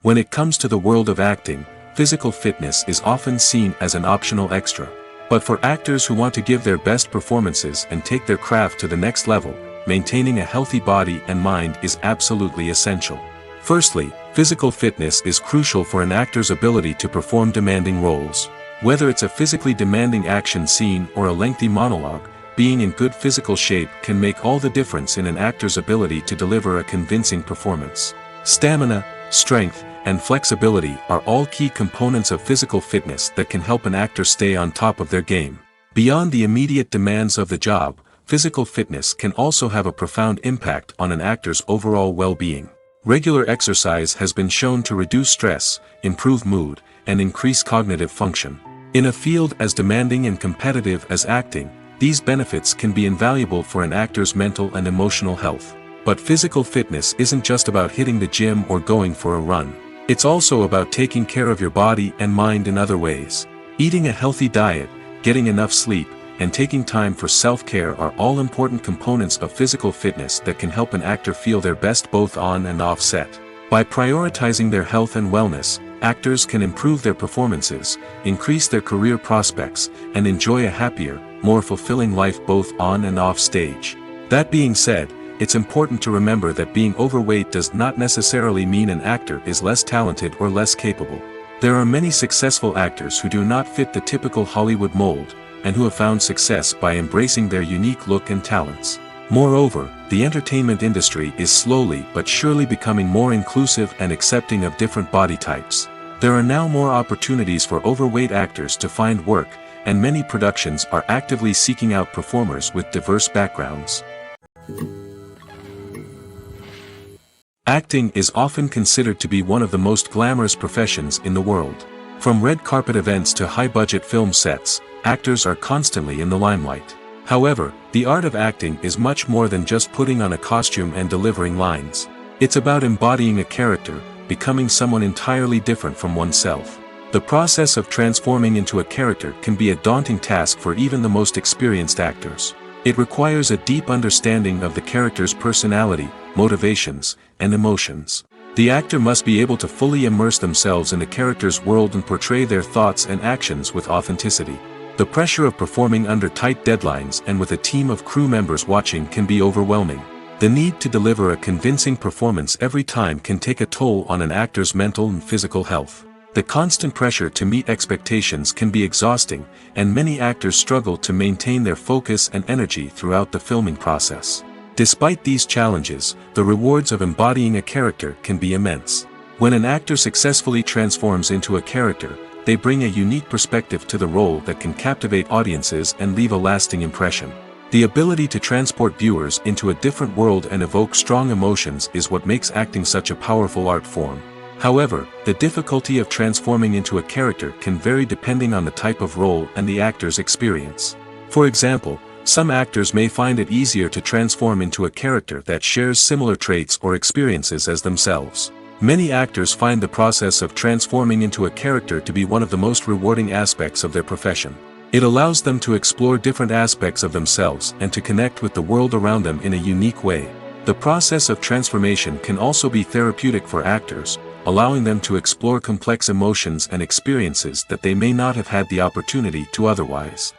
Speaker 1: When it comes to the world of acting, physical fitness is often seen as an optional extra. But for actors who want to give their best performances and take their craft to the next level, maintaining a healthy body and mind is absolutely essential. Firstly, physical fitness is crucial for an actor's ability to perform demanding roles. Whether it's a physically demanding action scene or a lengthy monologue, being in good physical shape can make all the difference in an actor's ability to deliver a convincing performance. Stamina, strength, and flexibility are all key components of physical fitness that can help an actor stay on top of their game. Beyond the immediate demands of the job, physical fitness can also have a profound impact on an actor's overall well-being. Regular exercise has been shown to reduce stress, improve mood, and increase cognitive function. In a field as demanding and competitive as acting, these benefits can be invaluable for an actor's mental and emotional health. But physical fitness isn't just about hitting the gym or going for a run. It's also about taking care of your body and mind in other ways. Eating a healthy diet, getting enough sleep, and taking time for self-care are all important components of physical fitness that can help an actor feel their best both on and off set. By prioritizing their health and wellness, actors can improve their performances, increase their career prospects, and enjoy a happier, more fulfilling life both on and off stage. That being said, it's important to remember that being overweight does not necessarily mean an actor is less talented or less capable. There are many successful actors who do not fit the typical Hollywood mold, and who have found success by embracing their unique look and talents. Moreover, the entertainment industry is slowly but surely becoming more inclusive and accepting of different body types. There are now more opportunities for overweight actors to find work, and many productions are actively seeking out performers with diverse backgrounds. Acting is often considered to be one of the most glamorous professions in the world. From red carpet events to high-budget film sets, actors are constantly in the limelight. However, the art of acting is much more than just putting on a costume and delivering lines. It's about embodying a character, becoming someone entirely different from oneself. The process of transforming into a character can be a daunting task for even the most experienced actors. It requires a deep understanding of the character's personality, motivations, and emotions. The actor must be able to fully immerse themselves in the character's world and portray their thoughts and actions with authenticity. The pressure of performing under tight deadlines and with a team of crew members watching can be overwhelming. The need to deliver a convincing performance every time can take a toll on an actor's mental and physical health. The constant pressure to meet expectations can be exhausting, and many actors struggle to maintain their focus and energy throughout the filming process. Despite these challenges, the rewards of embodying a character can be immense. When an actor successfully transforms into a character, they bring a unique perspective to the role that can captivate audiences and leave a lasting impression. The ability to transport viewers into a different world and evoke strong emotions is what makes acting such a powerful art form. However, the difficulty of transforming into a character can vary depending on the type of role and the actor's experience. For example, some actors may find it easier to transform into a character that shares similar traits or experiences as themselves. Many actors find the process of transforming into a character to be one of the most rewarding aspects of their profession. It allows them to explore different aspects of themselves and to connect with the world around them in a unique way. The process of transformation can also be therapeutic for actors, allowing them to explore complex emotions and experiences that they may not have had the opportunity to otherwise.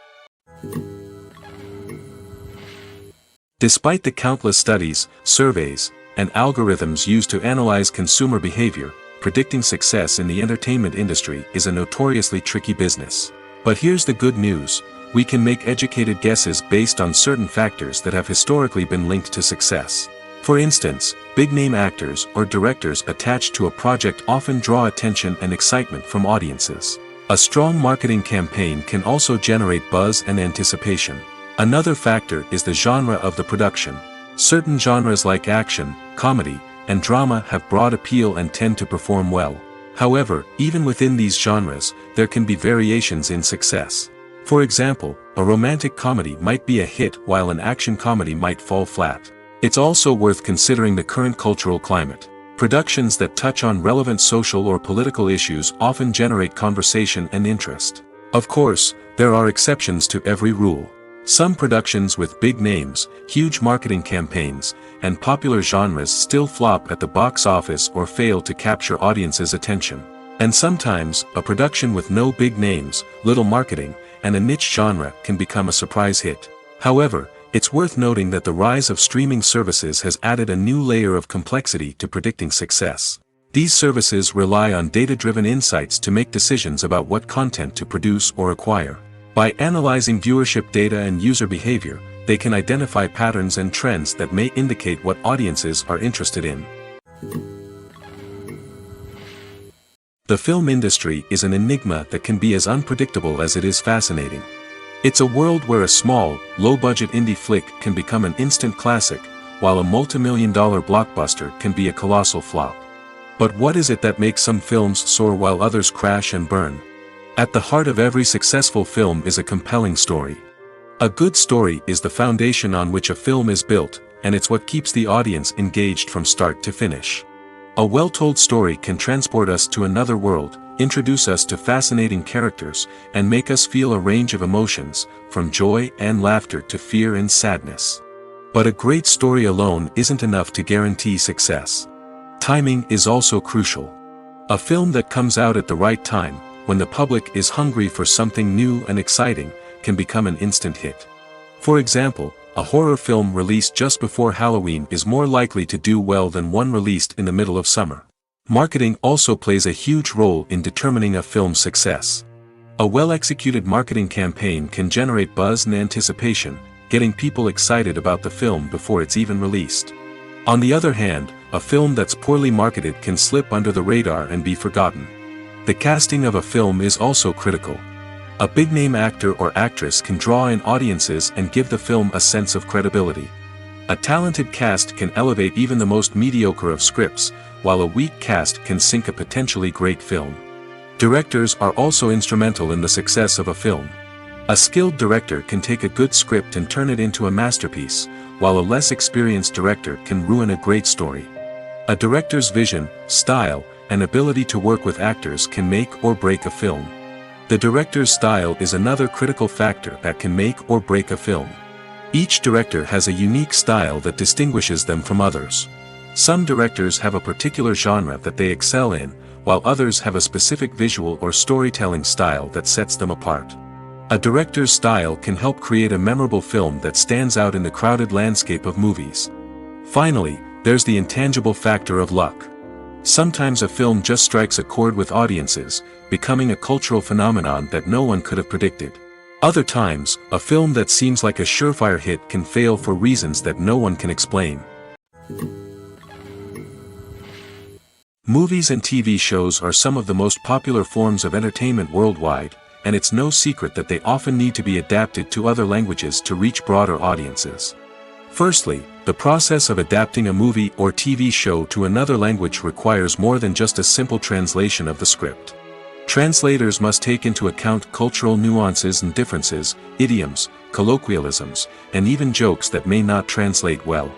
Speaker 1: Despite the countless studies, surveys, and algorithms used to analyze consumer behavior, predicting success in the entertainment industry is a notoriously tricky business. But here's the good news: we can make educated guesses based on certain factors that have historically been linked to success. For instance, big-name actors or directors attached to a project often draw attention and excitement from audiences. A strong marketing campaign can also generate buzz and anticipation. Another factor is the genre of the production. Certain genres like action, comedy, and drama have broad appeal and tend to perform well. However, even within these genres, there can be variations in success. For example, a romantic comedy might be a hit while an action comedy might fall flat. It's also worth considering the current cultural climate. Productions that touch on relevant social or political issues often generate conversation and interest. Of course, there are exceptions to every rule. Some productions with big names, huge marketing campaigns, and popular genres still flop at the box office or fail to capture audiences' attention. And sometimes, a production with no big names, little marketing, and a niche genre can become a surprise hit. However, it's worth noting that the rise of streaming services has added a new layer of complexity to predicting success. These services rely on data-driven insights to make decisions about what content to produce or acquire. By analyzing viewership data and user behavior, they can identify patterns and trends that may indicate what audiences are interested in. The film industry is an enigma that can be as unpredictable as it is fascinating. It's a world where a small, low-budget indie flick can become an instant classic, while a multi-million-dollar blockbuster can be a colossal flop. But what is it that makes some films soar while others crash and burn? At the heart of every successful film is a compelling story. A good story is the foundation on which a film is built, and it's what keeps the audience engaged from start to finish. A well-told story can transport us to another world, introduce us to fascinating characters, and make us feel a range of emotions, from joy and laughter to fear and sadness. But a great story alone isn't enough to guarantee success. Timing is also crucial. A film that comes out at the right time, when the public is hungry for something new and exciting, can become an instant hit. For example, a horror film released just before Halloween is more likely to do well than one released in the middle of summer. Marketing also plays a huge role in determining a film's success. A well-executed marketing campaign can generate buzz and anticipation, getting people excited about the film before it's even released. On the other hand, a film that's poorly marketed can slip under the radar and be forgotten. The casting of a film is also critical. A big-name actor or actress can draw in audiences and give the film a sense of credibility. A talented cast can elevate even the most mediocre of scripts, while a weak cast can sink a potentially great film. Directors are also instrumental in the success of a film. A skilled director can take a good script and turn it into a masterpiece, while a less experienced director can ruin a great story. A director's vision, style, and ability to work with actors can make or break a film. The director's style is another critical factor that can make or break a film. Each director has a unique style that distinguishes them from others. Some directors have a particular genre that they excel in, while others have a specific visual or storytelling style that sets them apart. A director's style can help create a memorable film that stands out in the crowded landscape of movies. Finally, there's the intangible factor of luck. Sometimes a film just strikes a chord with audiences, becoming a cultural phenomenon that no one could have predicted. Other times, a film that seems like a surefire hit can fail for reasons that no one can explain. Movies and TV shows are some of the most popular forms of entertainment worldwide, and it's no secret that they often need to be adapted to other languages to reach broader audiences. Firstly, the process of adapting a movie or TV show to another language requires more than just a simple translation of the script. Translators must take into account cultural nuances and differences, idioms, colloquialisms, and even jokes that may not translate well.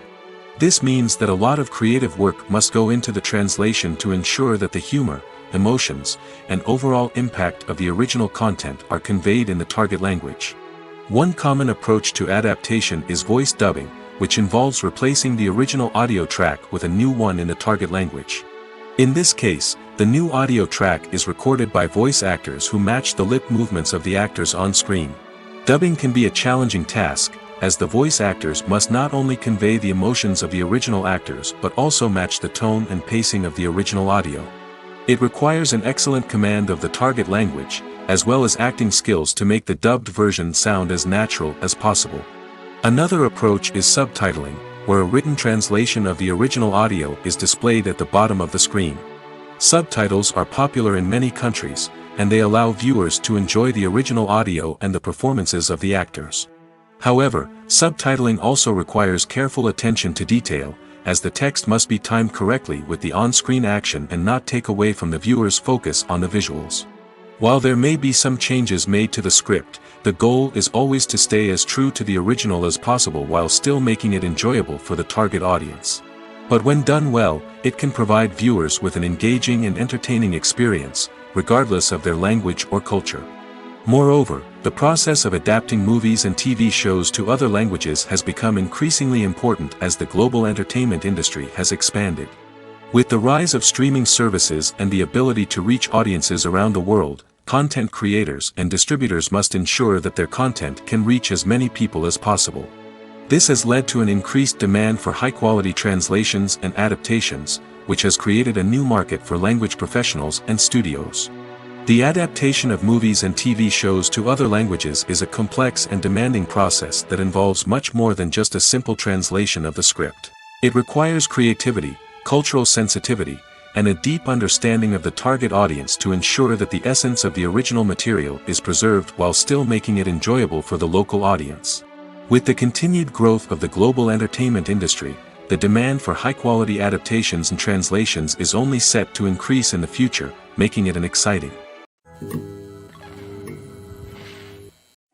Speaker 1: This means that a lot of creative work must go into the translation to ensure that the humor, emotions, and overall impact of the original content are conveyed in the target language. One common approach to adaptation is voice dubbing, which involves replacing the original audio track with a new one in the target language. In this case, the new audio track is recorded by voice actors who match the lip movements of the actors on screen. Dubbing can be a challenging task, as the voice actors must not only convey the emotions of the original actors but also match the tone and pacing of the original audio. It requires an excellent command of the target language, as well as acting skills to make the dubbed version sound as natural as possible. Another approach is subtitling, where a written translation of the original audio is displayed at the bottom of the screen. Subtitles are popular in many countries, and they allow viewers to enjoy the original audio and the performances of the actors. However, subtitling also requires careful attention to detail, as the text must be timed correctly with the on-screen action and not take away from the viewer's focus on the visuals. While there may be some changes made to the script, the goal is always to stay as true to the original as possible while still making it enjoyable for the target audience. But when done well, it can provide viewers with an engaging and entertaining experience, regardless of their language or culture. Moreover, the process of adapting movies and TV shows to other languages has become increasingly important as the global entertainment industry has expanded. With the rise of streaming services and the ability to reach audiences around the world, content creators and distributors must ensure that their content can reach as many people as possible. This has led to an increased demand for high-quality translations and adaptations, which has created a new market for language professionals and studios. The adaptation of movies and TV shows to other languages is a complex and demanding process that involves much more than just a simple translation of the script. It requires creativity, cultural sensitivity, and a deep understanding of the target audience to ensure that the essence of the original material is preserved while still making it enjoyable for the local audience. With the continued growth of the global entertainment industry, the demand for high-quality adaptations and translations is only set to increase in the future, making it an exciting.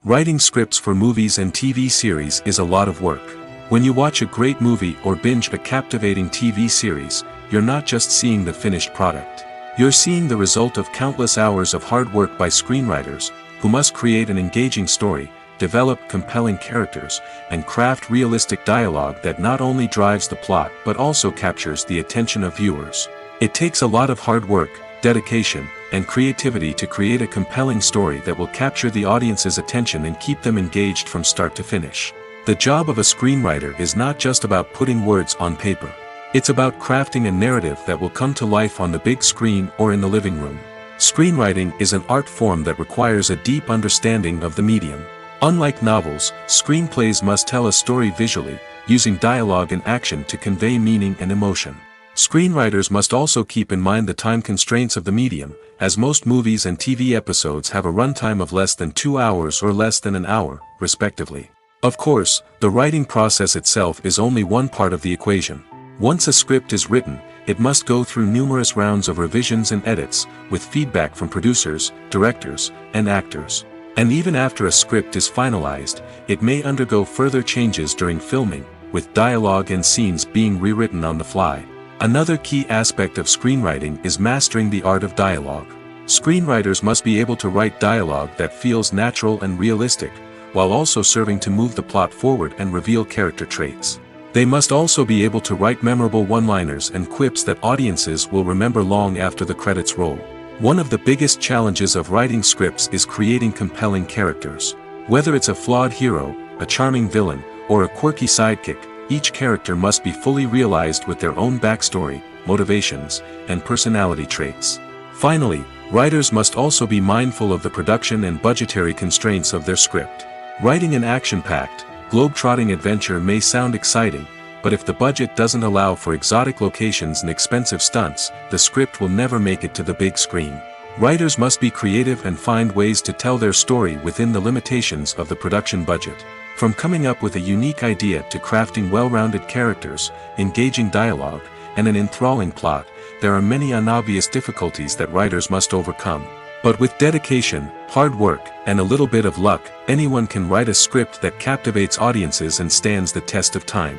Speaker 1: Writing scripts for movies and TV series is a lot of work. When you watch a great movie or binge a captivating TV series, you're not just seeing the finished product. You're seeing the result of countless hours of hard work by screenwriters, who must create an engaging story, develop compelling characters, and craft realistic dialogue that not only drives the plot but also captures the attention of viewers. It takes a lot of hard work, dedication, and creativity to create a compelling story that will capture the audience's attention and keep them engaged from start to finish. The job of a screenwriter is not just about putting words on paper. It's about crafting a narrative that will come to life on the big screen or in the living room. Screenwriting is an art form that requires a deep understanding of the medium. Unlike novels, screenplays must tell a story visually, using dialogue and action to convey meaning and emotion. Screenwriters must also keep in mind the time constraints of the medium, as most movies and TV episodes have a runtime of less than 2 hours or less than an hour, respectively. Of course, the writing process itself is only one part of the equation. Once a script is written, it must go through numerous rounds of revisions and edits, with feedback from producers, directors, and actors. And even after a script is finalized, it may undergo further changes during filming, with dialogue and scenes being rewritten on the fly. Another key aspect of screenwriting is mastering the art of dialogue. Screenwriters must be able to write dialogue that feels natural and realistic, while also serving to move the plot forward and reveal character traits. They must also be able to write memorable one-liners and quips that audiences will remember long after the credits roll. One of the biggest challenges of writing scripts is creating compelling characters. Whether it's a flawed hero, a charming villain, or a quirky sidekick, each character must be fully realized with their own backstory, motivations, and personality traits. Finally, writers must also be mindful of the production and budgetary constraints of their script. Writing an action-packed, globe-trotting adventure may sound exciting, but if the budget doesn't allow for exotic locations and expensive stunts, the script will never make it to the big screen. Writers must be creative and find ways to tell their story within the limitations of the production budget. From coming up with a unique idea to crafting well-rounded characters, engaging dialogue, and an enthralling plot, there are many unobvious difficulties that writers must overcome. But with dedication, hard work, and a little bit of luck, anyone can write a script that captivates audiences and stands the test of time.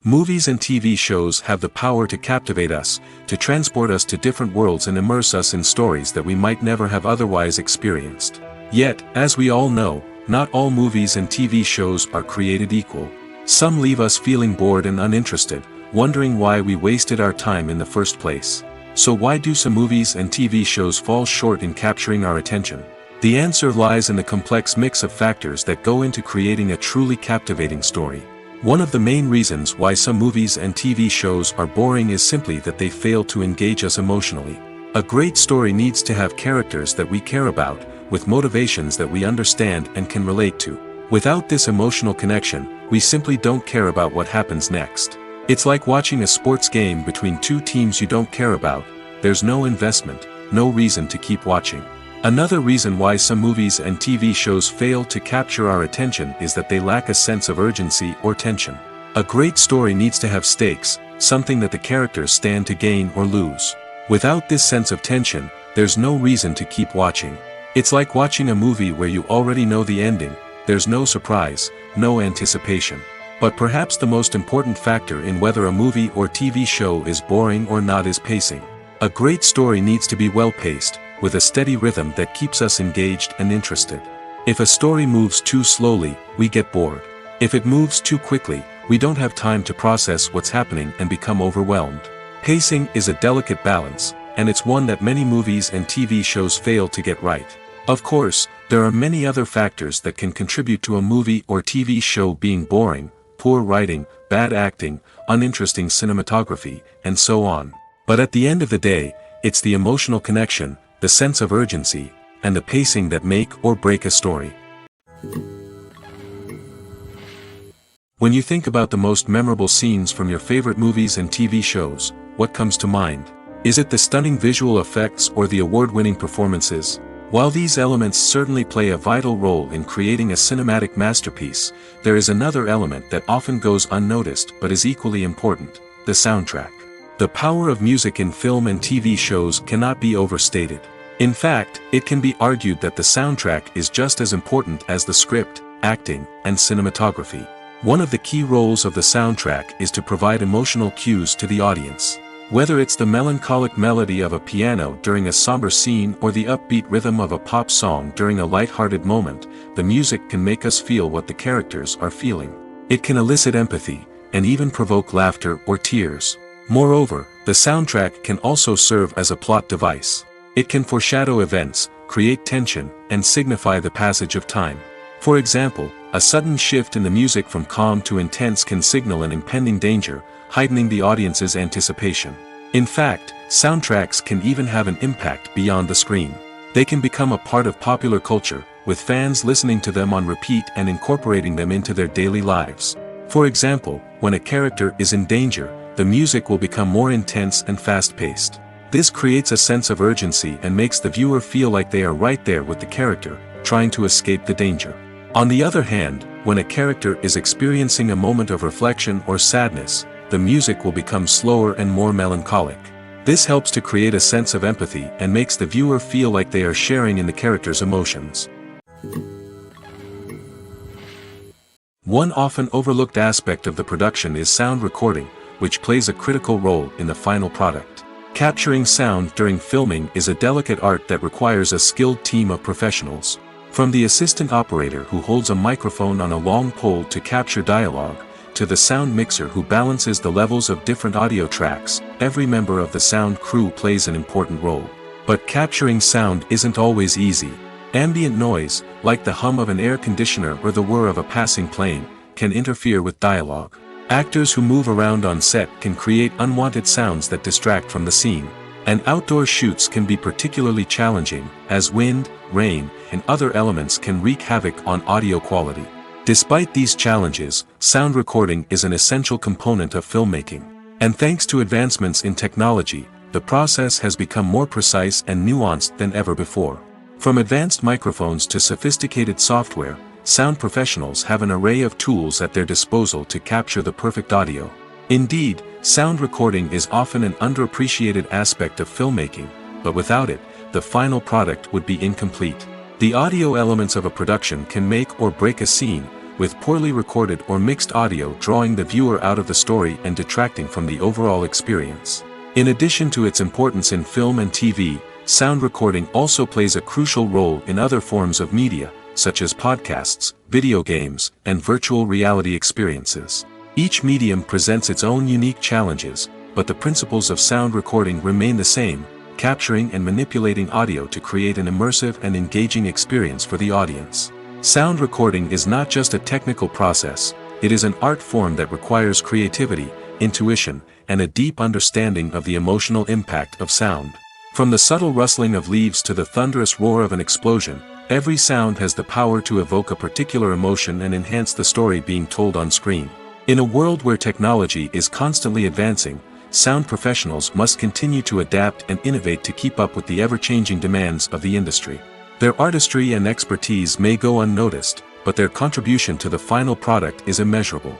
Speaker 1: Movies and TV shows have the power to captivate us, to transport us to different worlds and immerse us in stories that we might never have otherwise experienced. Yet, as we all know, not all movies and TV shows are created equal. Some leave us feeling bored and uninterested, wondering why we wasted our time in the first place. So why do some movies and TV shows fall short in capturing our attention? The answer lies in the complex mix of factors that go into creating a truly captivating story. One of the main reasons why some movies and TV shows are boring is simply that they fail to engage us emotionally. A great story needs to have characters that we care about, with motivations that we understand and can relate to. Without this emotional connection, we simply don't care about what happens next. It's like watching a sports game between two teams you don't care about. There's no investment, no reason to keep watching. Another reason why some movies and TV shows fail to capture our attention is that they lack a sense of urgency or tension. A great story needs to have stakes, something that the characters stand to gain or lose. Without this sense of tension, there's no reason to keep watching. It's like watching a movie where you already know the ending. There's no surprise, no anticipation. But perhaps the most important factor in whether a movie or TV show is boring or not is pacing. A great story needs to be well-paced, with a steady rhythm that keeps us engaged and interested. If a story moves too slowly, we get bored. If it moves too quickly, we don't have time to process what's happening and become overwhelmed. Pacing is a delicate balance, and it's one that many movies and TV shows fail to get right. Of course, there are many other factors that can contribute to a movie or TV show being boring: poor writing, bad acting, uninteresting cinematography, and so on. But at the end of the day, it's the emotional connection, the sense of urgency, and the pacing that make or break a story. When you think about the most memorable scenes from your favorite movies and TV shows, what comes to mind? Is it the stunning visual effects or the award-winning performances? While these elements certainly play a vital role in creating a cinematic masterpiece, there is another element that often goes unnoticed but is equally important: the soundtrack. The power of music in film and TV shows cannot be overstated. In fact, it can be argued that the soundtrack is just as important as the script, acting, and cinematography. One of the key roles of the soundtrack is to provide emotional cues to the audience. Whether it's the melancholic melody of a piano during a somber scene or the upbeat rhythm of a pop song during a light-hearted moment, the music can make us feel what the characters are feeling. It can elicit empathy, and even provoke laughter or tears. Moreover, the soundtrack can also serve as a plot device. It can foreshadow events, create tension, and signify the passage of time. For example, a sudden shift in the music from calm to intense can signal an impending danger, heightening the audience's anticipation. In fact, soundtracks can even have an impact beyond the screen. They can become a part of popular culture, with fans listening to them on repeat and incorporating them into their daily lives. For example, when a character is in danger, the music will become more intense and fast-paced. This creates a sense of urgency and makes the viewer feel like they are right there with the character, trying to escape the danger. On the other hand, when a character is experiencing a moment of reflection or sadness, the music will become slower and more melancholic. This helps to create a sense of empathy and makes the viewer feel like they are sharing in the character's emotions. One often overlooked aspect of the production is sound recording, which plays a critical role in the final product. Capturing sound during filming is a delicate art that requires a skilled team of professionals. From the assistant operator who holds a microphone on a long pole to capture dialogue, to the sound mixer who balances the levels of different audio tracks, every member of the sound crew plays an important role. But capturing sound isn't always easy. Ambient noise, like the hum of an air conditioner or the whir of a passing plane, can interfere with dialogue. Actors who move around on set can create unwanted sounds that distract from the scene. And outdoor shoots can be particularly challenging, as wind, rain, and other elements can wreak havoc on audio quality. Despite these challenges, sound recording is an essential component of filmmaking. And thanks to advancements in technology, the process has become more precise and nuanced than ever before. From advanced microphones to sophisticated software, sound professionals have an array of tools at their disposal to capture the perfect audio. Indeed, sound recording is often an underappreciated aspect of filmmaking, but without it, the final product would be incomplete. The audio elements of a production can make or break a scene, with poorly recorded or mixed audio drawing the viewer out of the story and detracting from the overall experience. In addition to its importance in film and TV, sound recording also plays a crucial role in other forms of media, such as podcasts, video games, and virtual reality experiences. Each medium presents its own unique challenges, but the principles of sound recording remain the same: capturing and manipulating audio to create an immersive and engaging experience for the audience. Sound recording is not just a technical process, it is an art form that requires creativity, intuition, and a deep understanding of the emotional impact of sound. From the subtle rustling of leaves to the thunderous roar of an explosion, every sound has the power to evoke a particular emotion and enhance the story being told on screen. In a world where technology is constantly advancing, sound professionals must continue to adapt and innovate to keep up with the ever-changing demands of the industry. Their artistry and expertise may go unnoticed, but their contribution to the final product is immeasurable.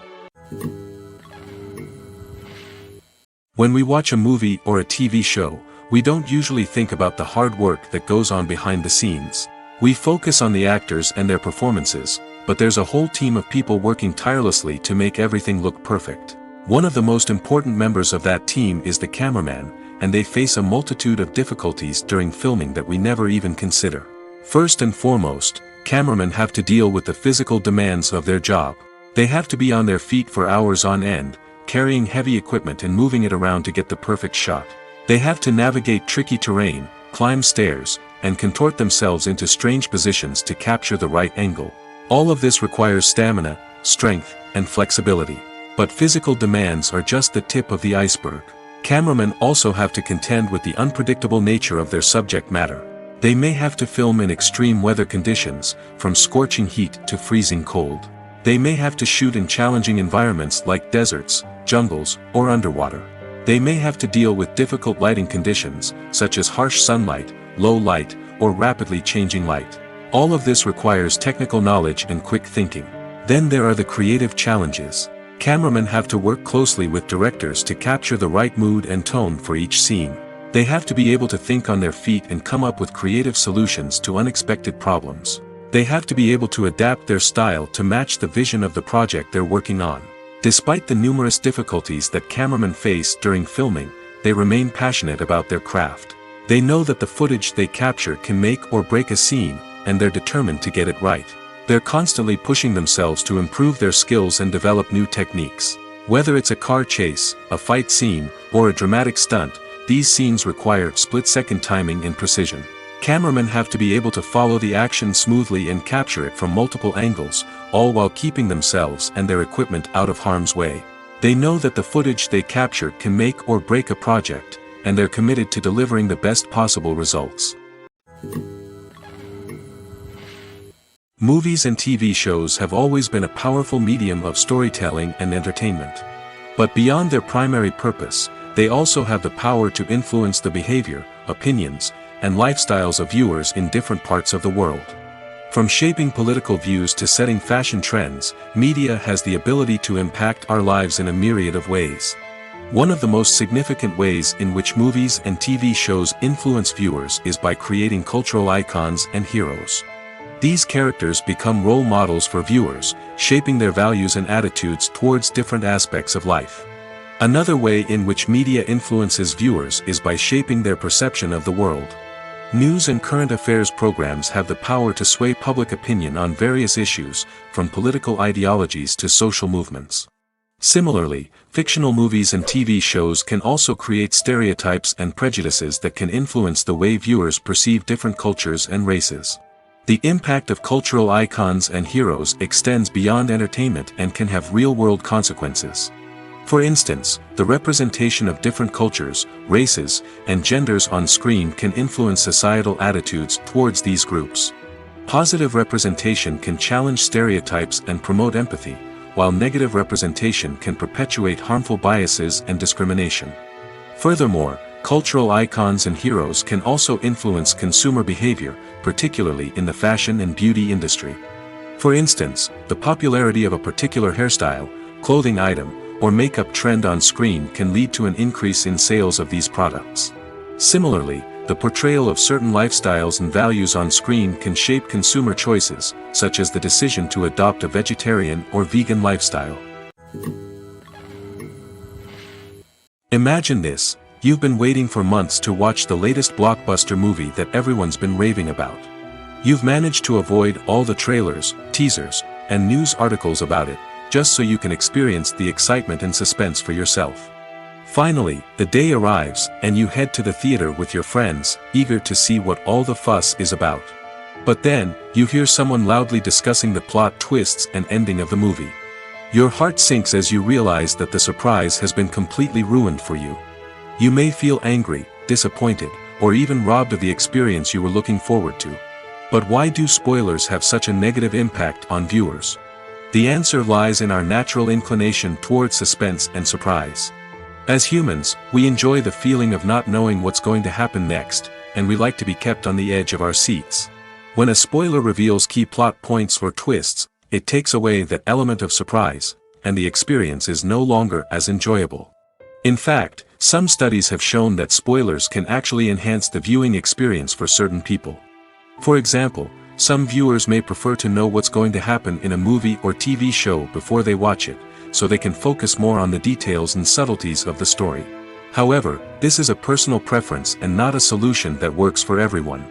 Speaker 1: When we watch a movie or a TV show, we don't usually think about the hard work that goes on behind the scenes. We focus on the actors and their performances, but there's a whole team of people working tirelessly to make everything look perfect. One of the most important members of that team is the cameraman, and they face a multitude of difficulties during filming that we never even consider. First and foremost, cameramen have to deal with the physical demands of their job. They have to be on their feet for hours on end, carrying heavy equipment and moving it around to get the perfect shot. They have to navigate tricky terrain, climb stairs, and contort themselves into strange positions to capture the right angle. All of this requires stamina, strength, and flexibility. But physical demands are just the tip of the iceberg. Cameramen also have to contend with the unpredictable nature of their subject matter. They may have to film in extreme weather conditions, from scorching heat to freezing cold. They may have to shoot in challenging environments like deserts, jungles, or underwater. They may have to deal with difficult lighting conditions, such as harsh sunlight, low light, or rapidly changing light. All of this requires technical knowledge and quick thinking. Then there are the creative challenges. Cameramen have to work closely with directors to capture the right mood and tone for each scene. They have to be able to think on their feet and come up with creative solutions to unexpected problems. They have to be able to adapt their style to match the vision of the project they're working on. Despite the numerous difficulties that cameramen face during filming, they remain passionate about their craft. They know that the footage they capture can make or break a scene, and they're determined to get it right. They're constantly pushing themselves to improve their skills and develop new techniques. Whether it's a car chase, a fight scene, or a dramatic stunt, these scenes require split-second timing and precision. Cameramen have to be able to follow the action smoothly and capture it from multiple angles, all while keeping themselves and their equipment out of harm's way. They know that the footage they capture can make or break a project, and they're committed to delivering the best possible results. Movies and TV shows have always been a powerful medium of storytelling and entertainment. But beyond their primary purpose, they also have the power to influence the behavior, opinions, and lifestyles of viewers in different parts of the world. From shaping political views to setting fashion trends, media has the ability to impact our lives in a myriad of ways. One of the most significant ways in which movies and TV shows influence viewers is by creating cultural icons and heroes. These characters become role models for viewers, shaping their values and attitudes towards different aspects of life. Another way in which media influences viewers is by shaping their perception of the world. News and current affairs programs have the power to sway public opinion on various issues, from political ideologies to social movements. Similarly, fictional movies and TV shows can also create stereotypes and prejudices that can influence the way viewers perceive different cultures and races. The impact of cultural icons and heroes extends beyond entertainment and can have real-world consequences. For instance, the representation of different cultures, races, and genders on screen can influence societal attitudes towards these groups. Positive representation can challenge stereotypes and promote empathy, while negative representation can perpetuate harmful biases and discrimination. Furthermore, cultural icons and heroes can also influence consumer behavior, particularly in the fashion and beauty industry. For instance, the popularity of a particular hairstyle, clothing item, or makeup trend on screen can lead to an increase in sales of these products. Similarly, the portrayal of certain lifestyles and values on screen can shape consumer choices, such as the decision to adopt a vegetarian or vegan lifestyle. Imagine this: you've been waiting for months to watch the latest blockbuster movie that everyone's been raving about. You've managed to avoid all the trailers, teasers, and news articles about it, just so you can experience the excitement and suspense for yourself. Finally, the day arrives, and you head to the theater with your friends, eager to see what all the fuss is about. But then, you hear someone loudly discussing the plot twists and ending of the movie. Your heart sinks as you realize that the surprise has been completely ruined for you. You may feel angry, disappointed, or even robbed of the experience you were looking forward to. But why do spoilers have such a negative impact on viewers? The answer lies in our natural inclination toward suspense and surprise. As humans, we enjoy the feeling of not knowing what's going to happen next, and we like to be kept on the edge of our seats. When a spoiler reveals key plot points or twists, it takes away that element of surprise, and the experience is no longer as enjoyable. In fact, some studies have shown that spoilers can actually enhance the viewing experience for certain people. For example, some viewers may prefer to know what's going to happen in a movie or TV show before they watch it, so they can focus more on the details and subtleties of the story. However, this is a personal preference and not a solution that works for everyone.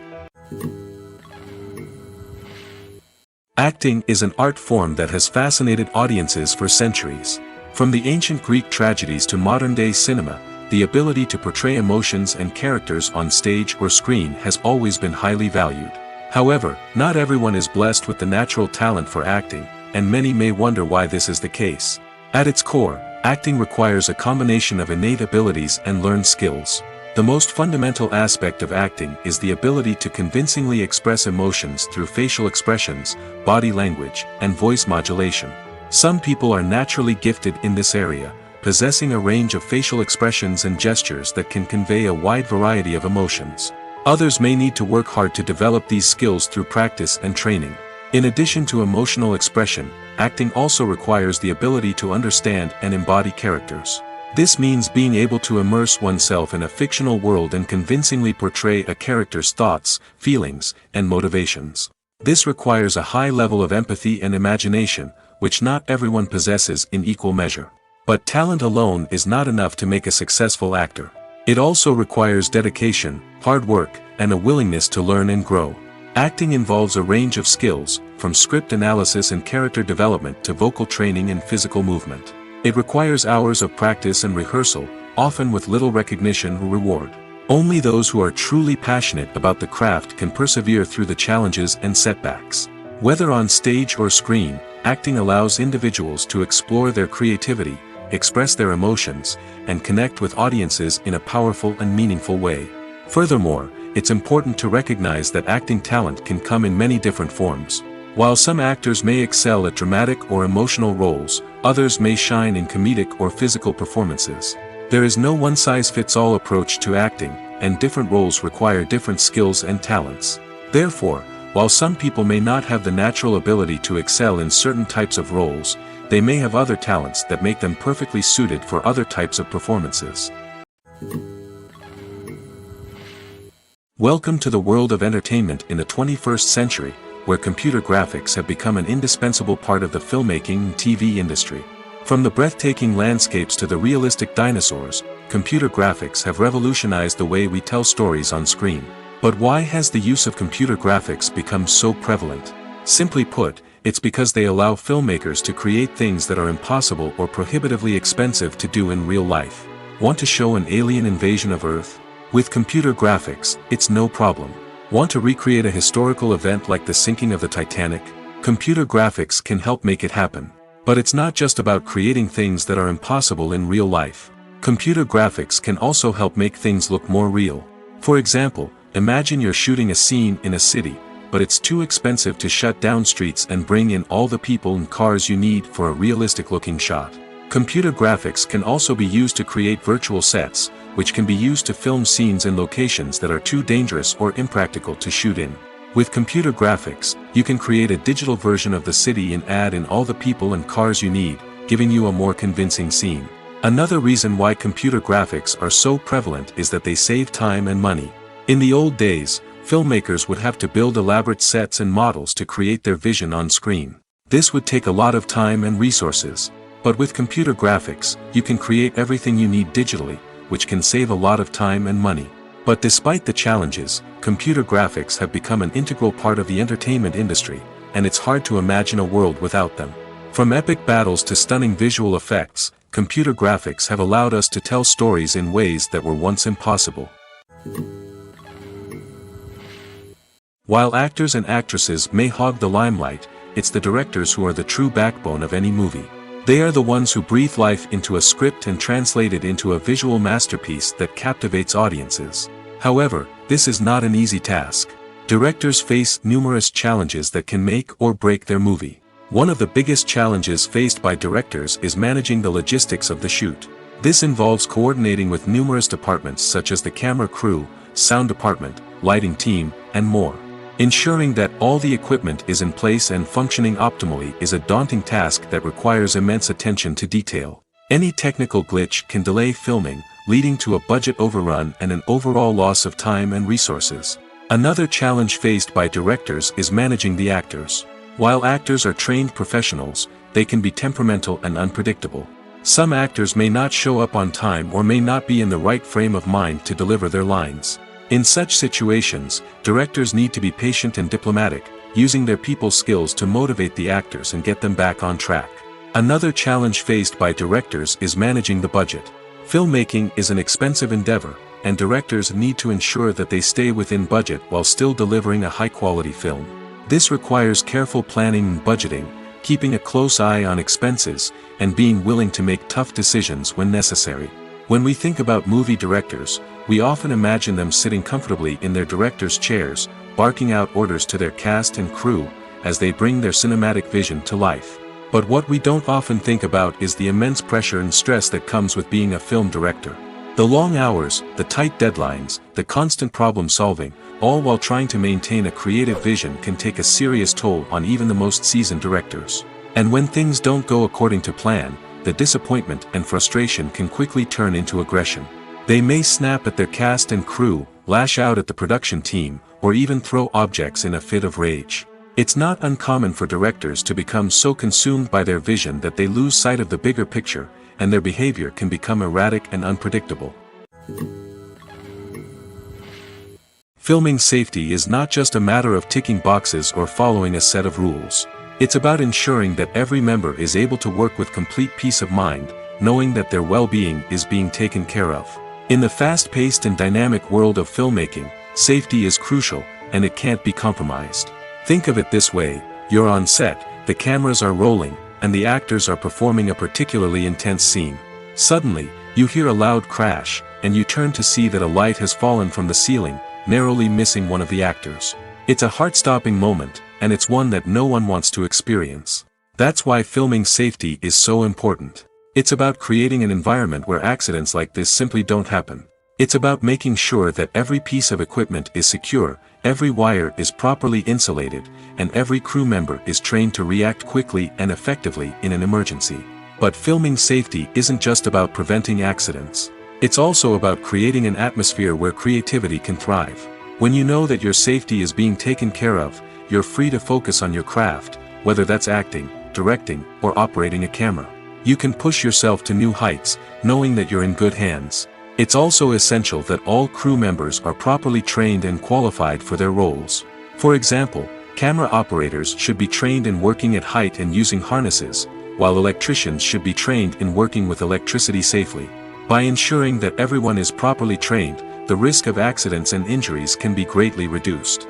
Speaker 1: Acting is an art form that has fascinated audiences for centuries. From the ancient Greek tragedies to modern-day cinema, the ability to portray emotions and characters on stage or screen has always been highly valued. However, not everyone is blessed with the natural talent for acting, and many may wonder why this is the case. At its core, acting requires a combination of innate abilities and learned skills. The most fundamental aspect of acting is the ability to convincingly express emotions through facial expressions, body language, and voice modulation. Some people are naturally gifted in this area, possessing a range of facial expressions and gestures that can convey a wide variety of emotions. Others may need to work hard to develop these skills through practice and training. In addition to emotional expression, acting also requires the ability to understand and embody characters. This means being able to immerse oneself in a fictional world and convincingly portray a character's thoughts, feelings, and motivations. This requires a high level of empathy and imagination, which not everyone possesses in equal measure. But talent alone is not enough to make a successful actor. It also requires dedication, hard work, and a willingness to learn and grow. Acting involves a range of skills, from script analysis and character development to vocal training and physical movement. It requires hours of practice and rehearsal, often with little recognition or reward. Only those who are truly passionate about the craft can persevere through the challenges and setbacks. Whether on stage or screen, acting allows individuals to explore their creativity, express their emotions, and connect with audiences in a powerful and meaningful way. Furthermore, it's important to recognize that acting talent can come in many different forms. While some actors may excel at dramatic or emotional roles, others may shine in comedic or physical performances. There is no one-size-fits-all approach to acting, and different roles require different skills and talents. Therefore, while some people may not have the natural ability to excel in certain types of roles, they may have other talents that make them perfectly suited for other types of performances. Welcome to the world of entertainment in the 21st century, where computer graphics have become an indispensable part of the filmmaking and TV industry. From the breathtaking landscapes to the realistic dinosaurs, computer graphics have revolutionized the way we tell stories on screen. But why has the use of computer graphics become so prevalent? Simply put, it's because they allow filmmakers to create things that are impossible or prohibitively expensive to do in real life. Want to show an alien invasion of Earth? With computer graphics, it's no problem. Want to recreate a historical event like the sinking of the Titanic? Computer graphics can help make it happen. But it's not just about creating things that are impossible in real life. Computer graphics can also help make things look more real. For example, imagine you're shooting a scene in a city, but it's too expensive to shut down streets and bring in all the people and cars you need for a realistic-looking shot. Computer graphics can also be used to create virtual sets, which can be used to film scenes in locations that are too dangerous or impractical to shoot in. With computer graphics, you can create a digital version of the city and add in all the people and cars you need, giving you a more convincing scene. Another reason why computer graphics are so prevalent is that they save time and money. In the old days, filmmakers would have to build elaborate sets and models to create their vision on screen. This would take a lot of time and resources. But with computer graphics, you can create everything you need digitally, which can save a lot of time and money. But despite the challenges, computer graphics have become an integral part of the entertainment industry, and it's hard to imagine a world without them. From epic battles to stunning visual effects, computer graphics have allowed us to tell stories in ways that were once impossible. While actors and actresses may hog the limelight, it's the directors who are the true backbone of any movie. They are the ones who breathe life into a script and translate it into a visual masterpiece that captivates audiences. However, this is not an easy task. Directors face numerous challenges that can make or break their movie. One of the biggest challenges faced by directors is managing the logistics of the shoot. This involves coordinating with numerous departments such as the camera crew, sound department, lighting team, and more. Ensuring that all the equipment is in place and functioning optimally is a daunting task that requires immense attention to detail. Any technical glitch can delay filming, leading to a budget overrun and an overall loss of time and resources. Another challenge faced by directors is managing the actors. While actors are trained professionals, they can be temperamental and unpredictable. Some actors may not show up on time or may not be in the right frame of mind to deliver their lines. In such situations, directors need to be patient and diplomatic, using their people skills to motivate the actors and get them back on track. Another challenge faced by directors is managing the budget. Filmmaking is an expensive endeavor, and directors need to ensure that they stay within budget while still delivering a high-quality film. This requires careful planning and budgeting, keeping a close eye on expenses, and being willing to make tough decisions when necessary. When we think about movie directors, we often imagine them sitting comfortably in their director's chairs, barking out orders to their cast and crew, as they bring their cinematic vision to life. But what we don't often think about is the immense pressure and stress that comes with being a film director. The long hours, the tight deadlines, the constant problem solving, all while trying to maintain a creative vision can take a serious toll on even the most seasoned directors. And when things don't go according to plan, the disappointment and frustration can quickly turn into aggression. They may snap at their cast and crew, lash out at the production team, or even throw objects in a fit of rage. It's not uncommon for directors to become so consumed by their vision that they lose sight of the bigger picture, and their behavior can become erratic and unpredictable. Filming safety is not just a matter of ticking boxes or following a set of rules. It's about ensuring that every member is able to work with complete peace of mind, knowing that their well-being is being taken care of. In the fast-paced and dynamic world of filmmaking, safety is crucial, and it can't be compromised. Think of it this way: you're on set, the cameras are rolling, and the actors are performing a particularly intense scene. Suddenly, you hear a loud crash, and you turn to see that a light has fallen from the ceiling, narrowly missing one of the actors. It's a heart-stopping moment, and it's one that no one wants to experience. That's why filming safety is so important. It's about creating an environment where accidents like this simply don't happen. It's about making sure that every piece of equipment is secure, every wire is properly insulated, and every crew member is trained to react quickly and effectively in an emergency. But filming safety isn't just about preventing accidents. It's also about creating an atmosphere where creativity can thrive. When you know that your safety is being taken care of, you're free to focus on your craft, whether that's acting, directing, or operating a camera. You can push yourself to new heights, knowing that you're in good hands. It's also essential that all crew members are properly trained and qualified for their roles. For example, camera operators should be trained in working at height and using harnesses, while electricians should be trained in working with electricity safely. By ensuring that everyone is properly trained, the risk of accidents and injuries can be greatly reduced.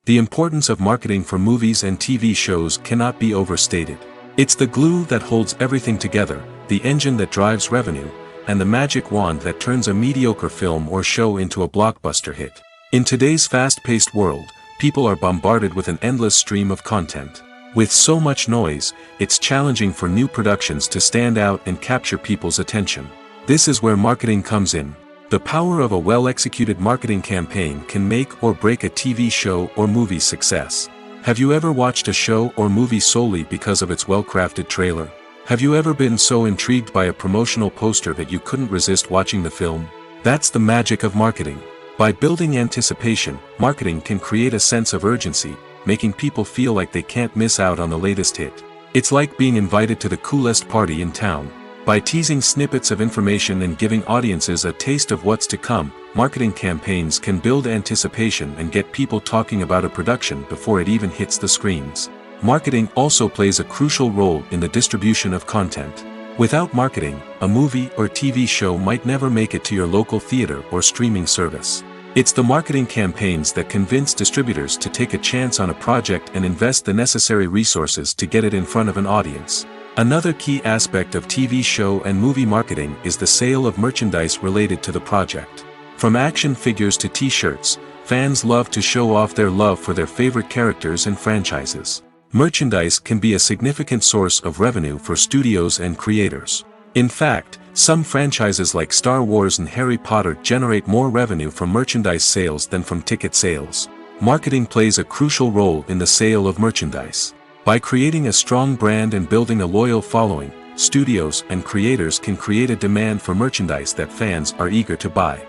Speaker 1: The importance of marketing for movies and TV shows cannot be overstated. It's the glue that holds everything together, the engine that drives revenue, and the magic wand that turns a mediocre film or show into a blockbuster hit. In today's fast-paced world, people are bombarded with an endless stream of content. With so much noise, it's challenging for new productions to stand out and capture people's attention. This is where marketing comes in. The power of a well-executed marketing campaign can make or break a TV show or movie's success. Have you ever watched a show or movie solely because of its well-crafted trailer? Have you ever been so intrigued by a promotional poster that you couldn't resist watching the film? That's the magic of marketing. By building anticipation, marketing can create a sense of urgency, making people feel like they can't miss out on the latest hit. It's like being invited to the coolest party in town. By teasing snippets of information and giving audiences a taste of what's to come, marketing campaigns can build anticipation and get people talking about a production before it even hits the screens. Marketing also plays a crucial role in the distribution of content. Without marketing, a movie or TV show might never make it to your local theater or streaming service. It's the marketing campaigns that convince distributors to take a chance on a project and invest the necessary resources to get it in front of an audience. Another key aspect of TV show and movie marketing is the sale of merchandise related to the project. From action figures to t-shirts, fans love to show off their love for their favorite characters and franchises. Merchandise can be a significant source of revenue for studios and creators. In fact, some franchises like Star Wars and Harry Potter generate more revenue from merchandise sales than from ticket sales. Marketing plays a crucial role in the sale of merchandise. By creating a strong brand and building a loyal following, studios and creators can create a demand for merchandise that fans are eager to buy.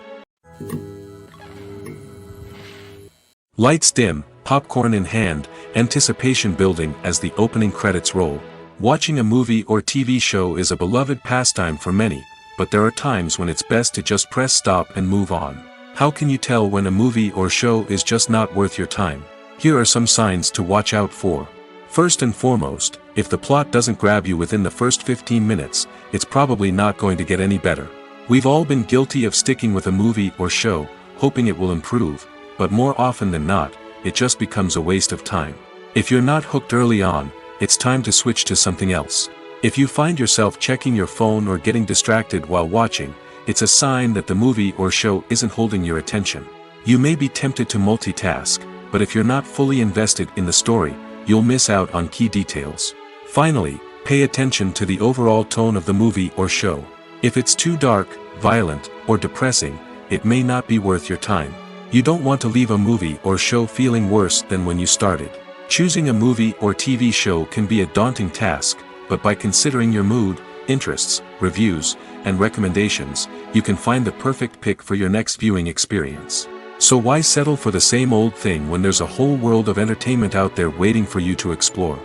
Speaker 1: Lights dim, popcorn in hand, anticipation building as the opening credits roll. Watching a movie or TV show is a beloved pastime for many, but there are times when it's best to just press stop and move on. How can you tell when a movie or show is just not worth your time? Here are some signs to watch out for. First and foremost, if the plot doesn't grab you within the first 15 minutes, it's probably not going to get any better. We've all been guilty of sticking with a movie or show, hoping it will improve, but more often than not, it just becomes a waste of time. If you're not hooked early on, it's time to switch to something else. If you find yourself checking your phone or getting distracted while watching, it's a sign that the movie or show isn't holding your attention. You may be tempted to multitask, but if you're not fully invested in the story, you'll miss out on key details. Finally, pay attention to the overall tone of the movie or show. If it's too dark, violent, or depressing, it may not be worth your time. You don't want to leave a movie or show feeling worse than when you started. Choosing a movie or TV show can be a daunting task, but by considering your mood, interests, reviews, and recommendations, you can find the perfect pick for your next viewing experience. So why settle for the same old thing when there's a whole world of entertainment out there waiting for you to explore?